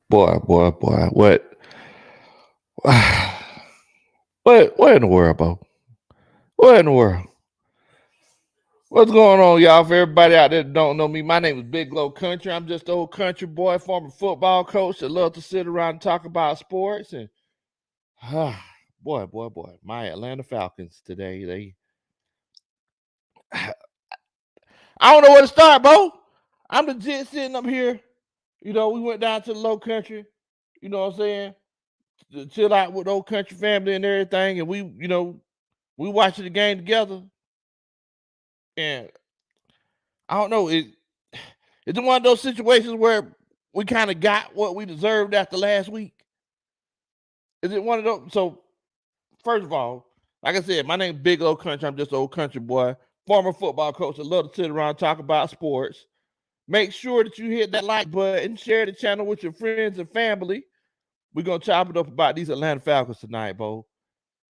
Boy. What in the world, bro? What in the world? What's going on, y'all? For everybody out there that don't know me, my name is Big Low Country. I'm just an old country boy, former football coach that love to sit around and talk about sports. And boy, my Atlanta Falcons today. I don't know where to start, bro. I'm legit sitting up here. You know, we went down to the Low Country. You know what I'm saying? To chill out with the old country family and everything, and we watching the game together. And I don't know. It's one of those situations where we kind of got what we deserved after last week. Is it one of those? So, first of all, like I said, my name's Big Old Country. I'm just an old country boy, former football coach that love to sit around and talk about sports. Make sure that you hit that like button, share the channel with your friends and family. We're gonna chop it up about these Atlanta Falcons tonight, Bo.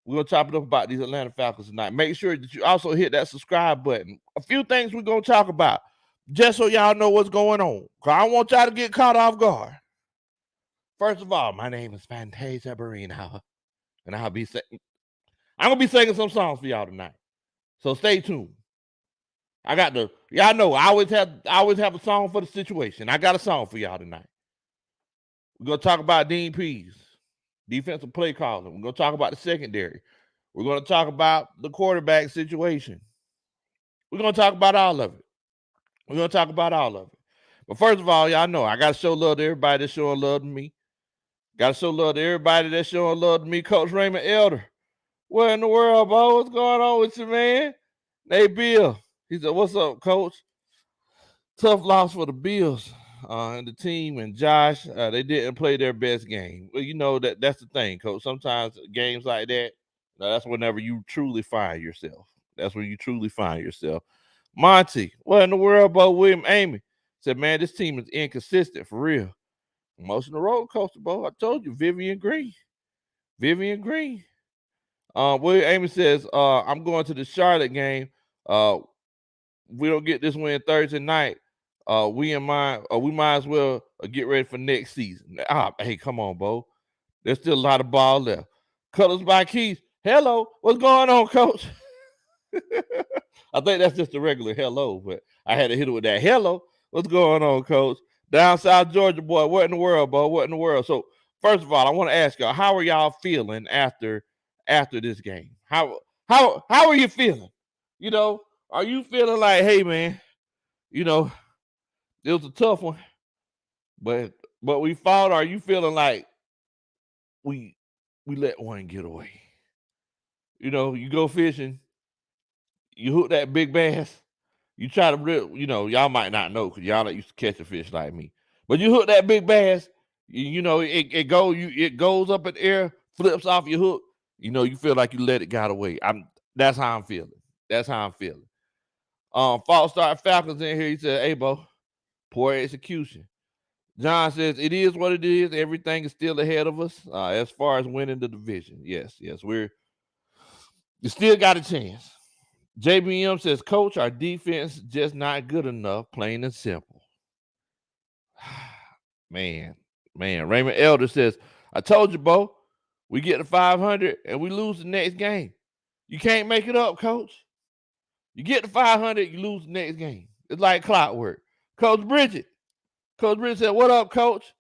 We're gonna chop it up about these Atlanta Falcons tonight. Make sure that you also hit that subscribe button. A few things we're gonna talk about, just so y'all know what's going on. Cause I don't want y'all to get caught off guard. First of all, my name is Fantasia Barino, and I'm gonna be singing some songs for y'all tonight. So stay tuned. Y'all know I always have a song for the situation. I got a song for y'all tonight. We're gonna talk about Dean Pease, defensive play calling. We're gonna talk about the secondary. We're gonna talk about the quarterback situation. We're gonna talk about all of it. But first of all, y'all know I gotta show love to everybody that's showing love to me. Gotta show love to everybody that's showing love to me. Coach Raymond Elder. What in the world, bro? What's going on with you, man? Hey, Bill. He said, "What's up, Coach?" Tough loss for the Bills and the team and Josh. They didn't play their best game. Well, you know that's the thing, Coach. Sometimes games like that, that's whenever you truly find yourself. That's when you truly find yourself. Monty, what in the world, bro? William Amy said, "Man, this team is inconsistent for real. Emotional roller coaster, bro. I told you, Vivian Green. William Amy says, I'm going to the Charlotte game. We don't get this win Thursday night. We might as well get ready for next season. Hey, come on, Bo. There's still a lot of ball left. Colors by Keys. Hello, what's going on, Coach? I think that's just a regular hello, but I had to hit it with that. Hello, what's going on, Coach? Down South Georgia, boy. What in the world, Bo? What in the world? So, first of all, I want to ask y'all, how are y'all feeling after this game? How are you feeling? You know, are you feeling like, hey, man, you know, it was a tough one, but we fought? Are you feeling like we let one get away? You know, you go fishing, you hook that big bass, you try to rip. You know, y'all might not know because y'all not used to catch a fish like me, but you hook that big bass. You know, it goes up in the air, flips off your hook. You know, you feel like you let it get away. That's how I'm feeling. False start Falcons in here. He said, "Hey, Bo, poor execution." John says, "It is what it is. Everything is still ahead of us as far as winning the division." Yes, you still got a chance. JBM says, "Coach, our defense just not good enough, plain and simple." man. Raymond Elder says, "I told you, Bo, we get to 500 and we lose the next game. You can't make it up, Coach. You get to 500, you lose the next game. It's like clockwork." Coach Bridget said, "What up, Coach?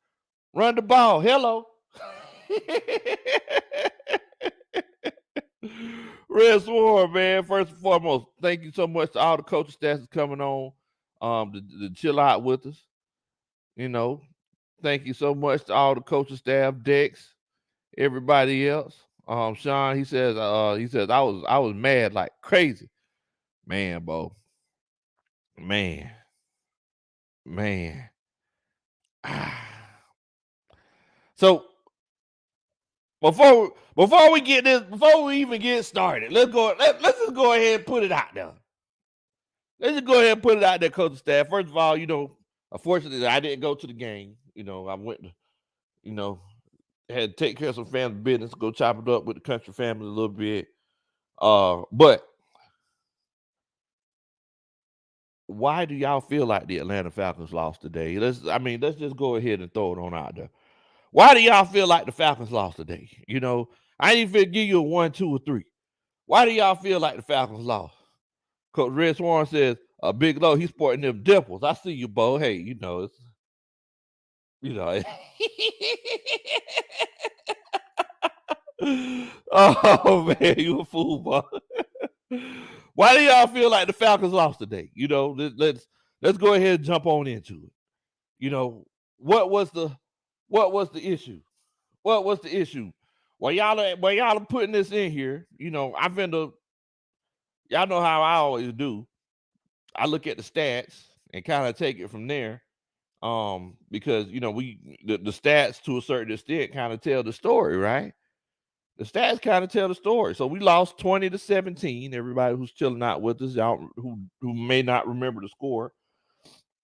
Run the ball. Hello." Red Swarm, man. First and foremost, thank you so much to all the coaching staff that's coming on to chill out with us. You know, thank you so much to all the coaching staff, Dex, everybody else. Sean, he says I was mad like crazy. Man, Bo. Man. So before we even get started, let's just go ahead and put it out there. Let's just go ahead and put it out there, coaching staff. First of all, you know, unfortunately, I didn't go to the game. You know, I went to, you know, had to take care of some family business, go chop it up with the country family a little bit. But why do y'all feel like the Atlanta Falcons lost today? Let's just go ahead and throw it on out there. Why do y'all feel like the Falcons lost today? You know, I ain't even give you a 1, 2, or 3. Why do y'all feel like the Falcons lost? Coach Red Swan says, a big low, he's sporting them dimples. I see you, Bo. Hey, you know, it's, you know. Oh man, you a fool, Bo. Why do y'all feel like the Falcons lost today? You know, let's go ahead and jump on into it. You know, what was the issue? What was the issue? While y'all are putting this in here, you know, y'all know how I always do. I look at the stats and kind of take it from there. Because you know, the stats to a certain extent kind of tell the story, right? The stats kind of tell the story. So we lost 20-17. Everybody who's chilling out with us, y'all who may not remember the score.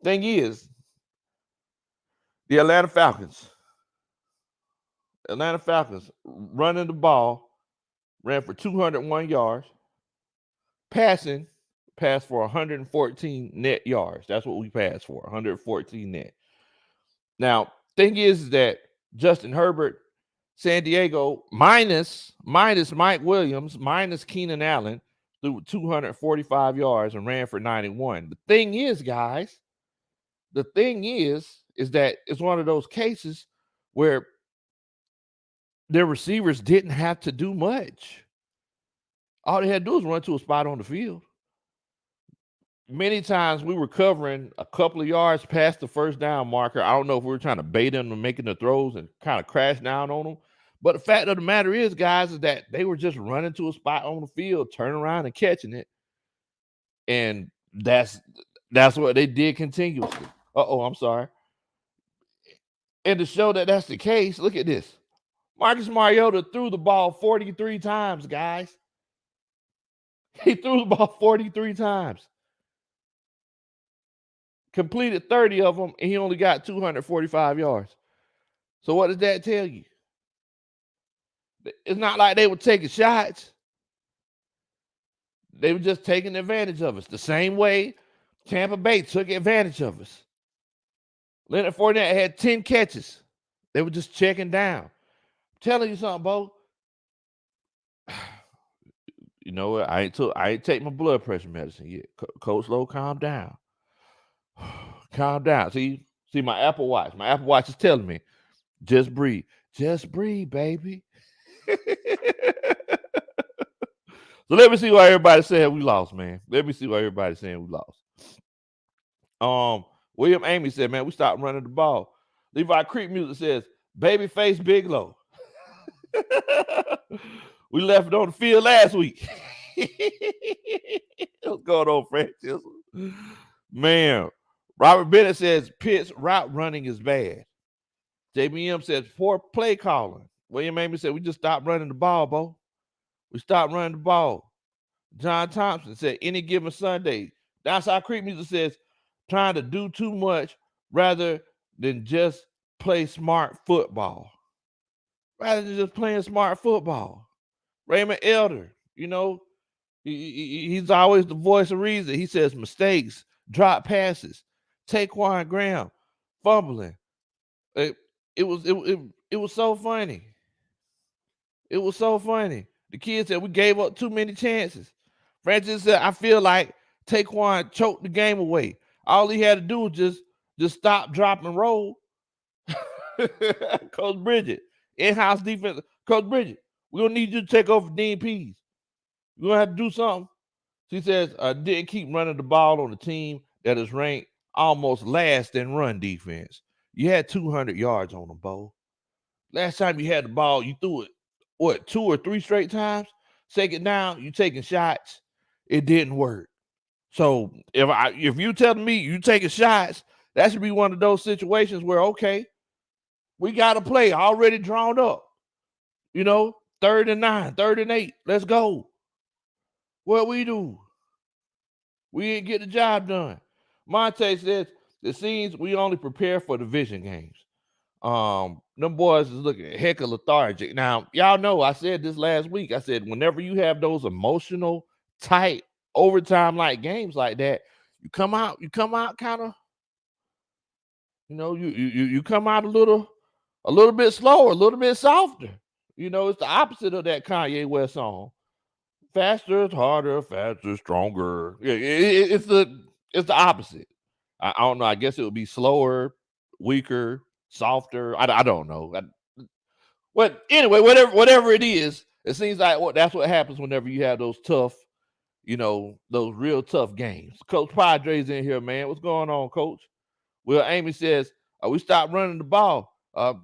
Thing is, the Atlanta Falcons running the ball, ran for 201 yards, passed for 114 net yards. That's what we passed for, 114 net. Now, thing is that Justin Herbert, San Diego, minus Mike Williams, minus Keenan Allen, threw 245 yards and ran for 91. The thing is, guys, is that it's one of those cases where their receivers didn't have to do much. All they had to do was run to a spot on the field. Many times we were covering a couple of yards past the first down marker. I don't know if we were trying to bait them and making the throws and kind of crash down on them. But the fact of the matter is, guys, is that they were just running to a spot on the field, turning around and catching it. And that's what they did continuously. I'm sorry. And to show that that's the case, look at this. Marcus Mariota threw the ball 43 times, guys. He threw the ball 43 times. Completed 30 of them, and he only got 245 yards. So what does that tell you? It's not like they were taking shots. They were just taking advantage of us. The same way Tampa Bay took advantage of us. Leonard Fournette had 10 catches. They were just checking down. I'm telling you something, Bo. You know what? I ain't take my blood pressure medicine yet. Coach Lowe, calm down. Calm down. See my Apple Watch. My Apple Watch is telling me, just breathe. Just breathe, baby. So let me see why everybody's saying we lost, man. Let me see why everybody's saying we lost. William Amy said, man, we stopped running the ball. Levi Creek Music says, Babyface Bigelow. We left it on the field last week. What's going on, Francis? Man, Robert Bennett says Pitt's route running is bad. JBM says poor play calling. William Amy said we just stopped running the ball, Bo. We stopped running the ball. John Thompson said any given Sunday. Downside Creek Music says trying to do too much rather than just play smart football. Rather than just playing smart football. Raymond Elder, you know, he's always the voice of reason. He says mistakes, drop passes, Taquan Graham, fumbling. It was so funny. It was so funny. The kid said we gave up too many chances. Francis said, I feel like Taquan choked the game away. All he had to do was just stop, drop, and roll. Coach Bridget, in-house defense. Coach Bridget, we're going to need you to take over Dean Pease. You're going to have to do something. She says, didn't keep running the ball on the team that is ranked almost last in run defense. You had 200 yards on them, Bo. Last time you had the ball, you threw it, 2 or 3 straight times? Second down, you taking shots. It didn't work. So if you telling me you taking shots, that should be one of those situations where, okay, we got a play already drawn up. You know, 3rd and 9, 3rd and 8. Let's go. What we do? We didn't get the job done. Monte says, it seems we only prepare for division games. Them boys is looking heck of lethargic. Now, y'all know I said this last week. I said, whenever you have those emotional, tight, overtime like games like that, you come out kind of, you know, you come out a a little bit slower, a little bit softer. You know, it's the opposite of that Kanye West song. Faster, harder, faster, stronger. It's the opposite. I don't know. I guess it would be slower, weaker, softer. I don't know. But anyway, whatever it is, it seems like that's what happens whenever you have those tough, those real tough games. Coach Padres in here, man. What's going on, Coach? Well, Amy says we stopped running the ball.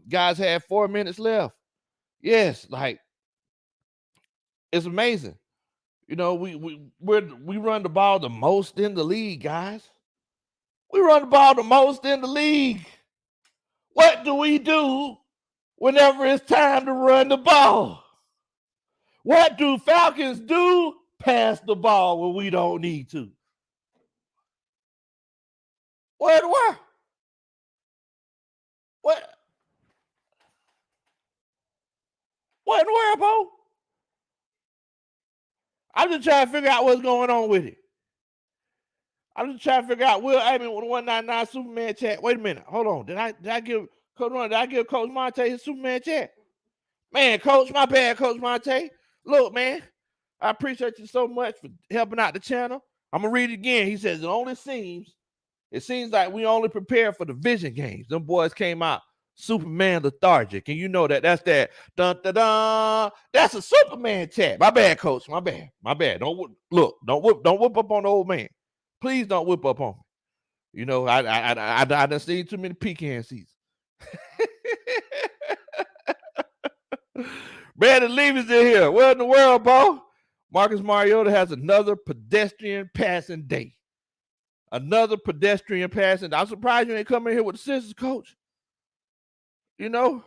Guys had 4 minutes left. Yes, like it's amazing. We run the ball the most in the league, guys. We run the ball the most in the league. What do we do whenever it's time to run the ball? What do Falcons do? Pass the ball when we don't need to. What? What in the world, Bo? I'm just trying to figure out what's going on with it. I'm just trying to figure out. Will I mean with the 199 Superman chat? Wait a minute. Hold on. Did I give Coach Monte his Superman chat? Man, Coach, my bad, Coach Monte. Look, man, I appreciate you so much for helping out the channel. I'm gonna read it again. He says it seems like we only prepare for the vision games. Them boys came out Superman lethargic, and you know that's that dun dun dun. That's a Superman chat. My bad, Coach. My bad. Don't whip up on the old man. Please don't whip up on me. You know, I done seen too many pecan seeds. Brandon Levy's in here. What in the world, Bo? Marcus Mariota has another pedestrian passing day. Another pedestrian passing day. I'm surprised you ain't coming here with the scissors, Coach. You know,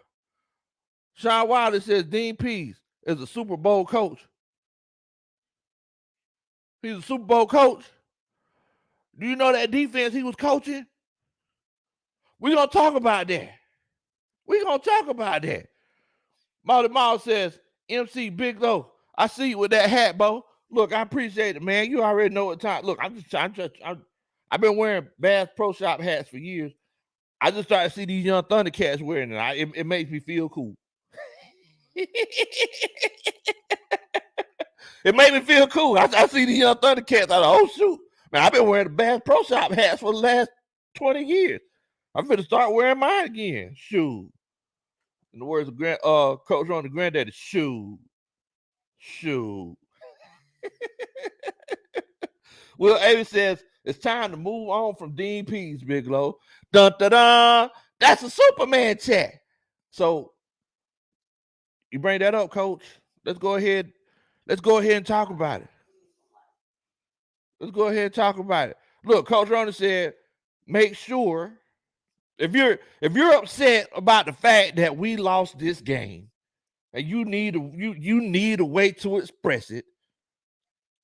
Sean Wilder says Dean Pease is a Super Bowl coach. He's a Super Bowl coach. Do you know that defense he was coaching? We're going to talk about that. Molly Miles says, MC Big Low, I see you with that hat, Bo. Look, I appreciate it, man. You already know what time. Look, I've been wearing Bass Pro Shop hats for years. I just started to see these young Thundercats wearing it. It makes me feel cool. It made me feel cool. I see these young Thundercats. Oh, shoot. Man, I've been wearing the Bass Pro Shop hats for the last 20 years. I'm going to start wearing mine again. Shoot. In the words of Coach Ron, the granddaddy, shoot. Will Avery says, it's time to move on from Dean Pease, Big Low. Dun, dun, dun. That's a Superman chat. So you bring that up, Coach. Let's go ahead and talk about it. Look, Coach Ronnie said, make sure if you're upset about the fact that we lost this game, and you need a way to express it.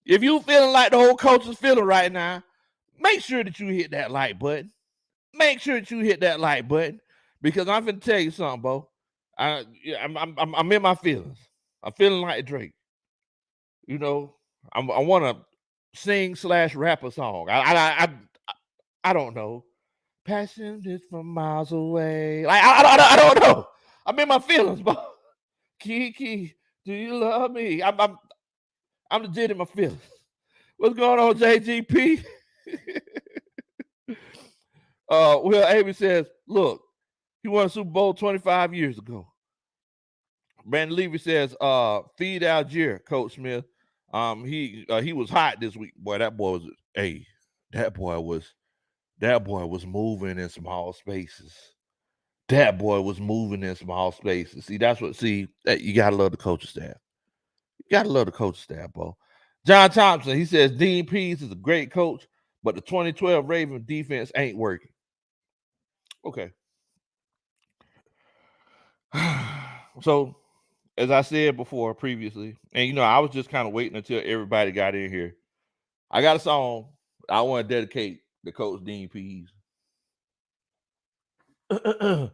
If you feeling like the whole coach is feeling right now, make sure that you hit that like button. Because I'm finna tell you something, Bo. I'm in my feelings. I'm feeling like Drake. You know, I want to sing / rap a song. I don't know. Passion is from miles away. Like I don't know. I'm in my feelings, Bo. Kiki, do you love me? I'm legit in my feelings. What's going on, JGP? Will Avery says, look, he won a Super Bowl 25 years ago. Brandon Levy says, feed Algier, Coach Smith. He was hot this week. Boy, that boy was moving in small spaces. See, you gotta love the coaching staff. Bo. John Thompson, he says Dean Pease is a great coach, but the 2012 Ravens defense ain't working. Okay. So, as I said before previously, and I was just kind of waiting until everybody got in here. I got a song I want to dedicate to Coach Dean Pease. I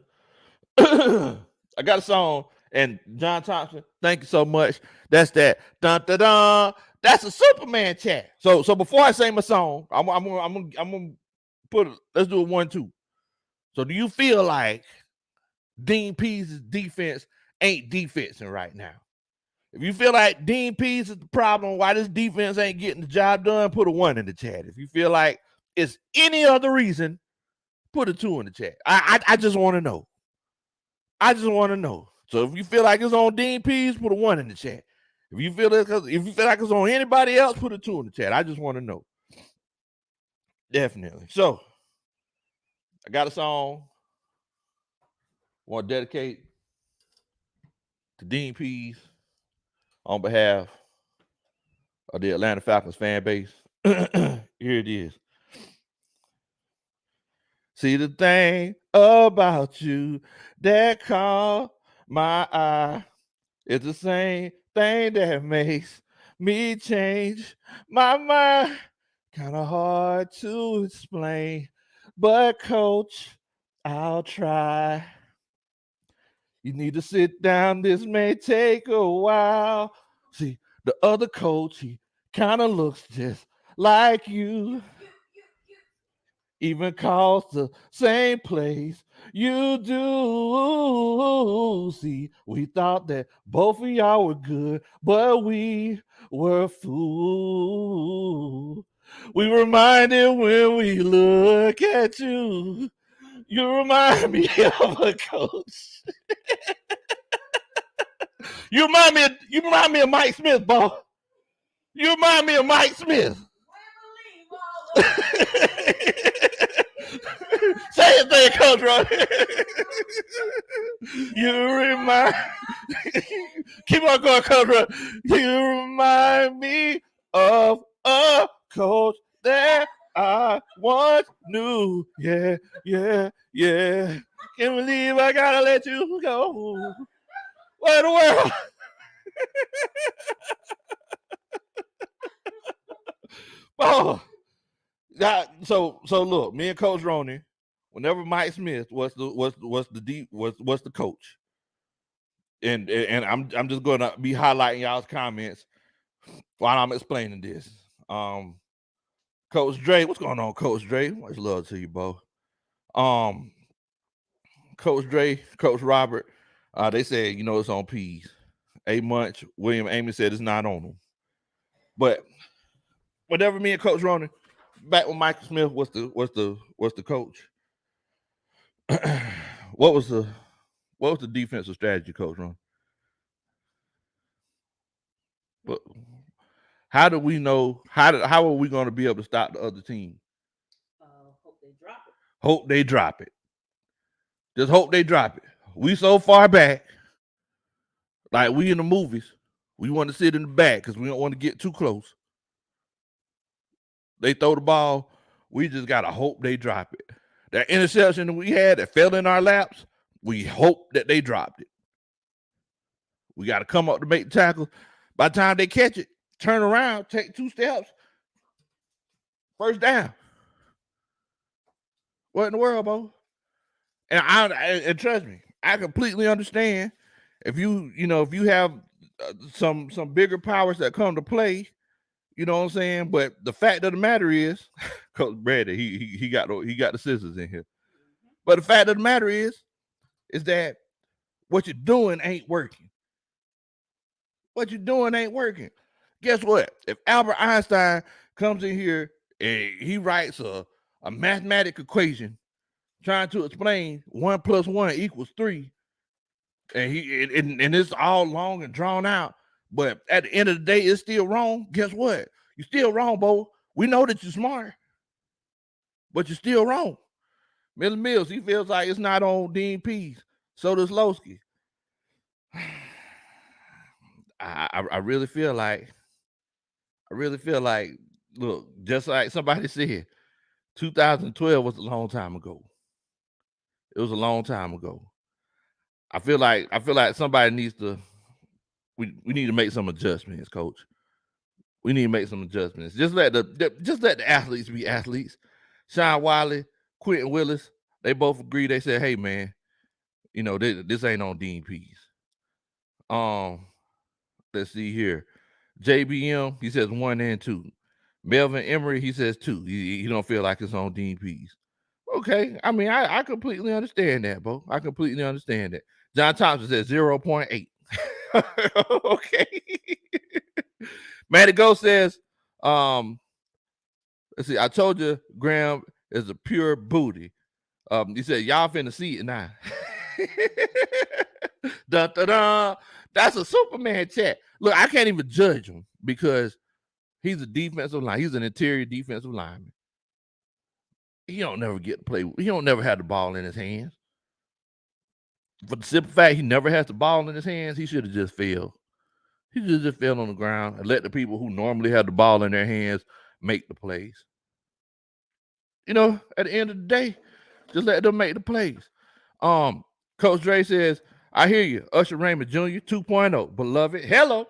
got a song, and John Thompson, thank you so much. That's that. Dun, dun, dun. That's a Superman chat. So before I sing my song, I'm gonna let's do a 1-2. So do you feel like Dean Pease' defense ain't defensing right now. If you feel like Dean Pease is the problem why this defense ain't getting the job done, put a 1 in the chat. If you feel like it's any other reason, put a 2 in the chat. I just want to know. I just want to know. So if you feel like it's on Dean Pease, put a 1 in the chat. If you feel like it's on anybody else, put a 2 in the chat. I just want to know. Definitely. So I got a song I want to dedicate to Dean Pease on behalf of the Atlanta Falcons fan base. Here it is. See the thing about you that caught my eye. It's the same thing that makes me change my mind. Kind of hard to explain, but coach, I'll try. You need to sit down, this may take a while. See, the other coach, he kind of looks just like you. Even calls the same place you do. See, we thought that both of y'all were good, but we were fools. We reminded when we look at you. You remind me of a coach. You remind me of Mike Smith, boy. You remind me of Mike Smith. Say it there, Coach Ron. You remind keep on going, Coach Ron. You remind me of a coach that I once knew. Yeah. Can't believe I gotta let you go. What in the world? Oh, so look, me and Coach Roney, whenever Mike Smith was the coach, and I'm just gonna be highlighting y'all's comments while I'm explaining this. Coach Dre, what's going on, Coach Dre? Much love to you, bro. Coach Dre, Coach Robert, they said it's on Pease. A Munch, William Amy said it's not on them. But whatever, me and Coach Roney, back when Michael Smith was the coach, what was the defensive strategy, Coach Ron? But how do we know how are we going to be able to stop the other team? Hope they drop it. Hope they drop it. Just hope they drop it. We so far back, like we in the movies, we want to sit in the back because we don't want to get too close. They throw the ball, we just gotta hope they drop it. That interception that we had that fell in our laps, we hope that they dropped it. We got to come up to make the tackle. By the time they catch it, turn around, take 2 steps, first down. What in the world, Bo? And trust me, I completely understand if you have some bigger powers that come to play. You know what I'm saying? But the fact of the matter is, Coach Brady, he got the scissors in here. But the fact of the matter is that what you're doing ain't working. What you're doing ain't working. Guess what? If Albert Einstein comes in here and he writes a mathematical equation trying to explain 1 + 1 = 3, and it's all long and drawn out, but at the end of the day, it's still wrong. Guess what? You're still wrong, Bo. We know that you're smart, but you're still wrong. Miller Mills, he feels like it's not on Dean Pease. So does Lowski. I really feel like, look, just like somebody said, 2012 was a long time ago. It was a long time ago. I feel like somebody needs to. We need to make some adjustments, Coach. We need to make some adjustments. Just let the athletes be athletes. Sean Wiley, Quentin Willis, they both agree. They said, "Hey, man, this ain't on Dean Pease." Let's see here. JBM, he says 1 and 2. Melvin Emery, he says 2. He don't feel like it's on Dean Pease. Okay. I mean, I completely understand that, Bo. I completely understand that. John Thompson says 0.8. Okay. Matty Go says, let's see, I told you Graham is a pure booty. He said, y'all finna see it now. Dun, dun, dun. That's a Superman chat. Look, I can't even judge him because he's a defensive line. He's an interior defensive lineman. He don't never get to play. He don't never have the ball in his hands. For the simple fact he never has the ball in his hands, he should have just failed. He should have just fell on the ground and let the people who normally have the ball in their hands make the plays. You know, at the end of the day, just let them make the plays. Coach Dre says, I hear you. Usher Raymond Jr. 2.0. Beloved. Hello.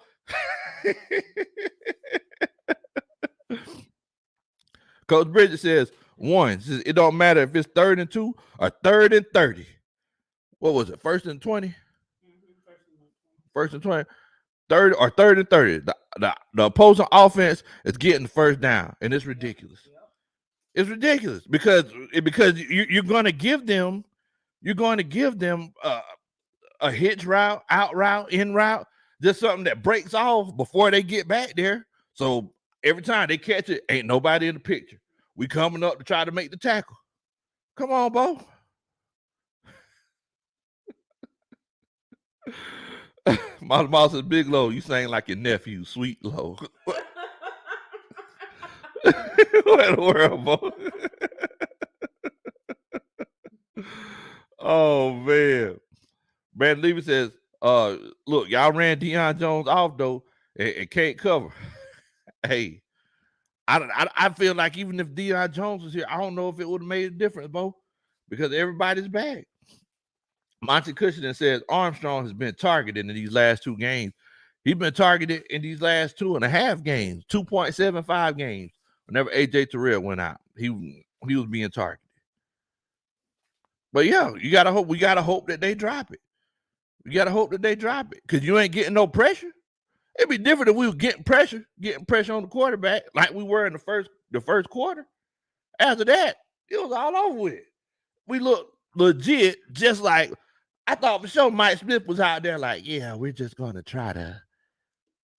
Coach Bridget says, one. Says, it don't matter if it's 3rd and 2 or 3rd and 30. What was it? 1st and 20? First and 20. 3rd or 3rd and 30. The opposing offense is getting the first down, and it's ridiculous. It's ridiculous because you're going to give them a hitch route, out route, in route, just something that breaks off before they get back there. So every time they catch it, ain't nobody in the picture. We coming up to try to make the tackle. Come on, Bo. Mouse says, Big Low, you sang like your nephew, Sweet Low. What in the world, Bo? Oh, man. Brandon Levy says, look, y'all ran Deion Jones off, though, and can't cover. Hey, I feel like even if Deion Jones was here, I don't know if it would have made a difference, Bo, because everybody's back. Monty Cushington says Armstrong has been targeted in these last 2 games. He's been targeted in these last 2.5 games, 2.75 games. Whenever AJ Terrell went out, he was being targeted. But yeah, we gotta hope that they drop it. We gotta hope that they drop it because you ain't getting no pressure. It'd be different if we were getting pressure on the quarterback like we were in the first quarter. After that, it was all over with. We looked legit, just like I thought for sure Mike Smith was out there like, yeah, we're just going to try to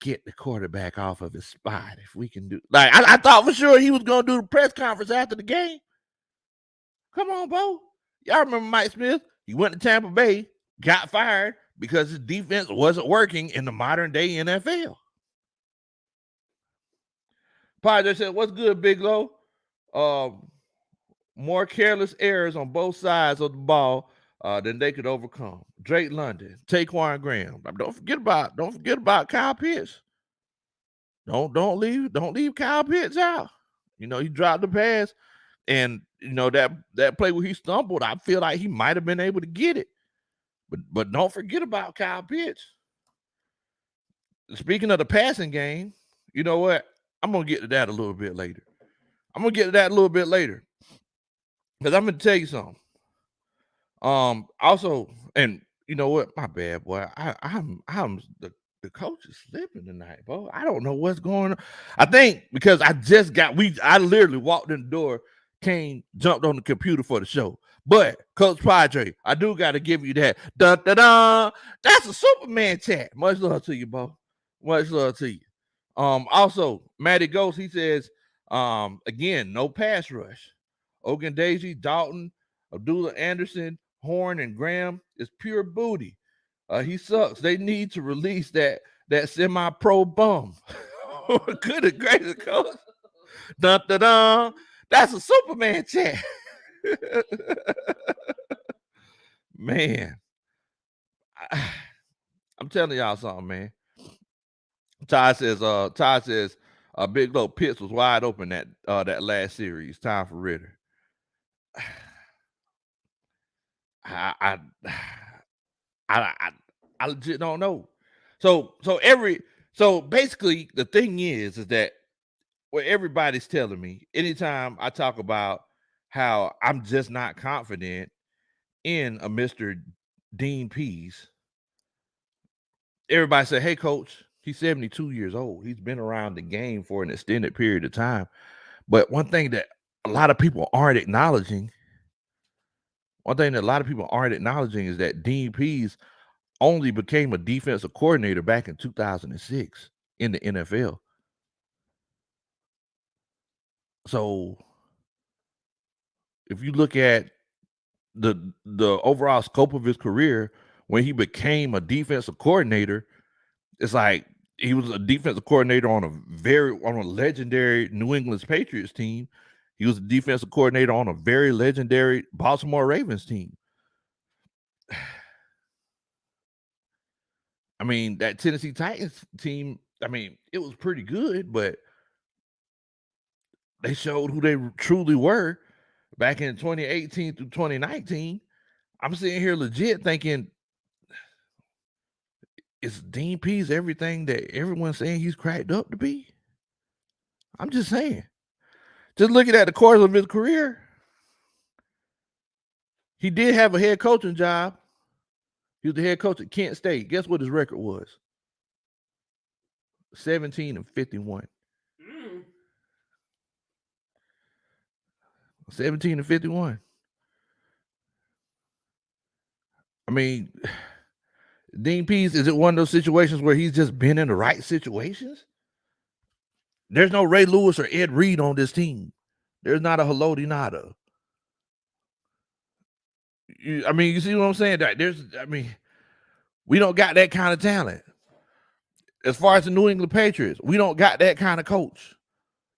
get the quarterback off of his spot if we can do. Like, I thought for sure he was going to do the press conference after the game. Come on, Bo. Y'all remember Mike Smith? He went to Tampa Bay, got fired because his defense wasn't working in the modern day NFL. Padre said, what's good, Big Low? More careless errors on both sides of the ball than they could overcome. Drake London, Taquan Graham. Don't forget about Kyle Pitts. Don't leave Kyle Pitts out. You know, he dropped the pass, and you know that play where he stumbled, I feel like he might have been able to get it. But don't forget about Kyle Pitts. Speaking of the passing game, you know what? I'm gonna get to that a little bit later. Because I'm gonna tell you something. Also, and you know what? My bad, boy. I'm the coach is slipping tonight, bro. I don't know what's going on. I think because I literally walked in the door, jumped on the computer for the show. But Coach Padre, I do gotta give you that. Dun, dun, dun. That's a Superman chat. Much love to you, bro. Much love to you. Also, Matty Ghost, he says, again, no pass rush. Ogun Daisy, Dalton, Abdullah Anderson, Horn, and Graham is pure booty. He sucks. They need to release that semi-pro bum. Good gracious, coach. Dun, dun, dun. That's a Superman chat. Man. I'm telling y'all something, man. Todd says, Big Low Pitts was wide open that last series. Time for Ritter. I legit don't know. So basically the thing is that what everybody's telling me, anytime I talk about how I'm just not confident in a Mr. Dean Pease, everybody say, hey, coach, he's 72 years old. He's been around the game for an extended period of time. But one thing that a lot of people aren't acknowledging One thing that a lot of people aren't acknowledging is that Dean Pease only became a defensive coordinator back in 2006 in the NFL. So if you look at the overall scope of his career, when he became a defensive coordinator, it's like he was a defensive coordinator on a legendary New England Patriots team. He was a defensive coordinator on a very legendary Baltimore Ravens team. I mean, that Tennessee Titans team, I mean, it was pretty good, but they showed who they truly were back in 2018 through 2019. I'm sitting here legit thinking, is Dean Pease everything that everyone's saying he's cracked up to be? I'm just saying. Just looking at the course of his career, he did have a head coaching job. He was the head coach at Kent State. Guess what his record was? 17-51. 17-51. I mean, Dean Pease, is it one of those situations where he's just been in the right situations? There's no Ray Lewis or Ed Reed on this team. There's not a Haloti Nada. I mean, you see what I'm saying? We don't got that kind of talent. As far as the New England Patriots, we don't got that kind of coach.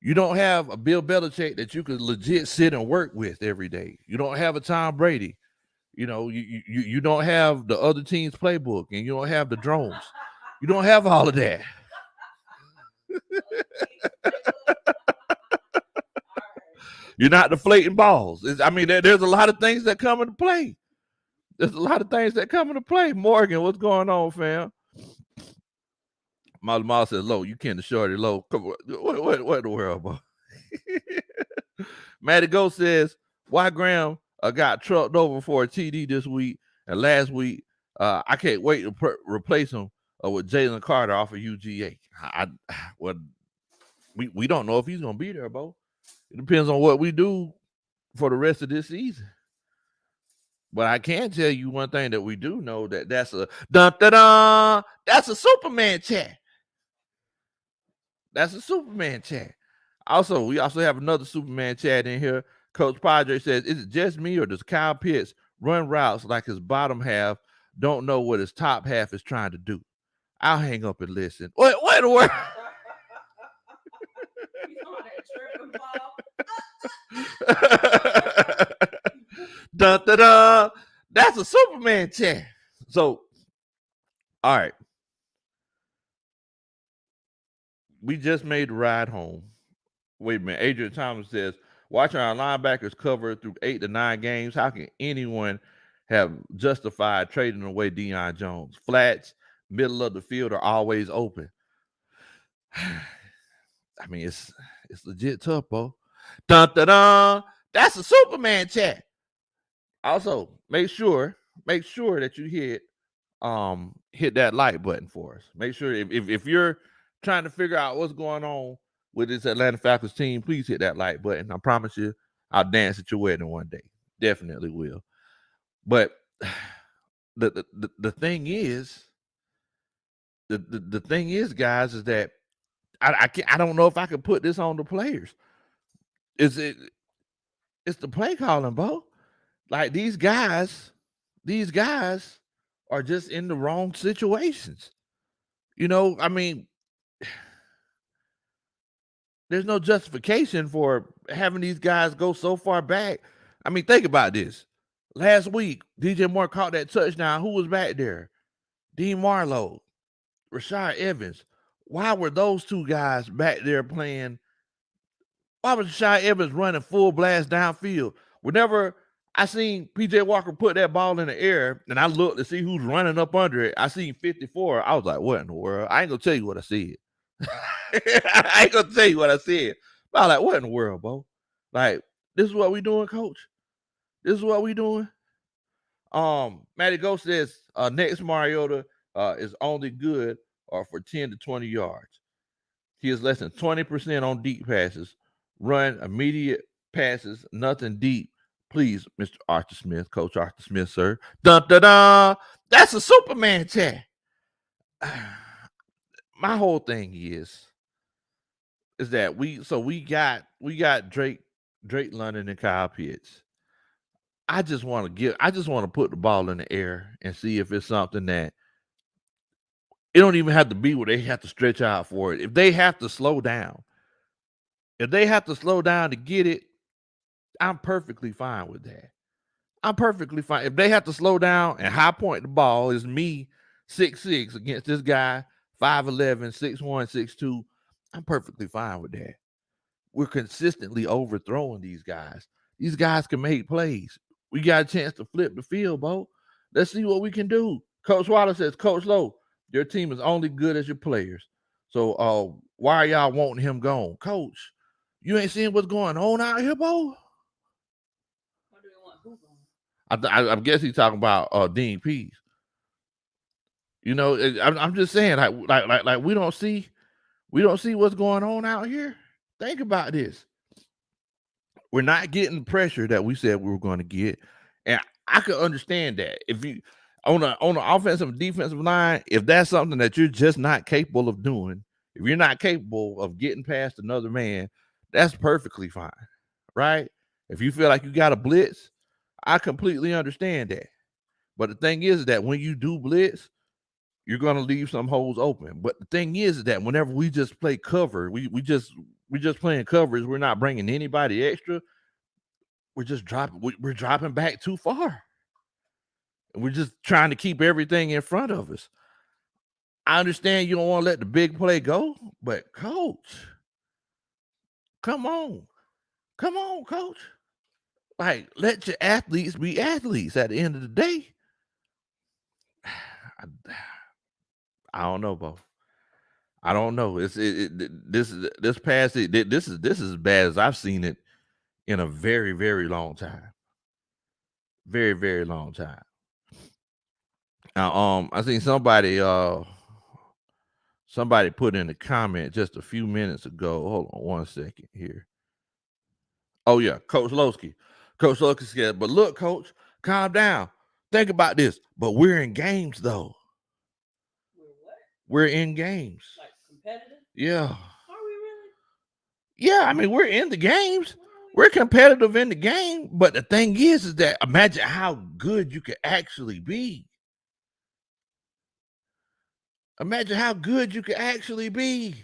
You don't have a Bill Belichick that you could legit sit and work with every day. You don't have a Tom Brady. You know, you don't have the other team's playbook, and you don't have the drones. You don't have all of that. You're not deflating balls. There's a lot of things that come into play. There's a lot of things that come into play. Morgan, what's going on, fam? My mom says, "Low, you can't short it low." Come on, what in the world, boy? Matty Go says, "Why Graham got trucked over for a TD this week and last week? I can't wait to replace him with Jalen Carter off of UGA. We don't know if he's gonna be there, Bo. It depends on what we do for the rest of this season. But I can tell you one thing that we do know, that's a dun-da-dun, that's a Superman chat. That's a Superman chat. Also, we also have another Superman chat in here. Coach Padre says, is it just me or does Kyle Pitts run routes like his bottom half don't know what his top half is trying to do? I'll hang up and listen. What in the world? Dun, dun, dun. That's a Superman chat. So, all right. We just made the ride home. Wait a minute. Adrian Thomas says, watching our linebackers cover through 8 to 9 games, how can anyone have justified trading away Deion Jones? Flats, middle of the field are always open. I mean, it's legit tough, bro. Dun, dun, dun. That's a Superman chat. Also, make sure that you hit that like button for us. Make sure if you're trying to figure out what's going on with this Atlanta Falcons team, please hit that like button. I promise you, I'll dance at your wedding one day. Definitely will. But the thing is, the thing is, guys, is that I don't know if I can put this on the players. It's the play calling, bro. Like these guys are just in the wrong situations. You know, I mean, there's no justification for having these guys go so far back. I mean, think about this. Last week, DJ Moore caught that touchdown. Who was back there? Dean Marlowe, Rashard Evans. Why were those two guys back there playing? Why was Rashard Evans running full blast downfield? Whenever I seen PJ Walker put that ball in the air and I looked to see who's running up under it, I seen 54. I was like, what in the world? I ain't gonna tell you what I said. I ain't gonna tell you what I said. But I was like, what in the world, bro? Like, this is what we doing, coach? This is what we doing? Matty Ghost says next Mariota is only good for 10 to 20 yards. He is less than 20% on deep passes, run immediate passes, nothing deep, Please, Mr. Arthur Smith, Coach Arthur Smith, sir. Dun dun dun. That's a Superman chat. My whole thing is that we got Drake London and Kyle Pitts. I just want to put the ball in the air and see if it's something that it don't even have to be where they have to stretch out for it. If they have to slow down, to get it, I'm perfectly fine with that. I'm perfectly fine. If they have to slow down and high point the ball, is me 6'6" against this guy 5'11", 6'1", 6'2", I'm perfectly fine with that. We're consistently overthrowing these guys. These guys can make plays. We got a chance to flip the field, Bo. Let's see what we can do. Coach Waller says, Coach Lowe, your team is only good as your players. So why are y'all wanting him gone? Coach, you ain't seeing what's going on out here, Bo? What do they want? Who gone? I guess he's talking about Dean Pease. You know, I'm just saying, like we don't see what's going on out here. Think about this. We're not getting the pressure that we said we were going to get, and I could understand that if you on the offensive and defensive line, if that's something that you're just not capable of doing, if you're not capable of getting past another man, that's perfectly fine, right? If you feel like you got a blitz, I completely understand that. But the thing is that when you do blitz, you're going to leave some holes open. But the thing is that whenever we just play cover, we just playing covers. We're not bringing anybody extra. We're just dropping. We're dropping back too far. And we're just trying to keep everything in front of us. I understand you don't want to let the big play go, but coach, come on, coach. Like, let your athletes be athletes at the end of the day. I don't know, Bo. I don't know. This is as bad as I've seen it in a very, very long time. Very, very long time. Now, I seen somebody put in a comment just a few minutes ago. Hold on one second here. Oh yeah, Coach Lowski. Coach Lowski said, but look, Coach, calm down. Think about this. But we're in games though. We're what? We're in games. Like competitive? Yeah. Are we really? Yeah, I mean, we're in the games. We're competitive in the game. But the thing is that imagine how good you could actually be. Imagine how good you could actually be.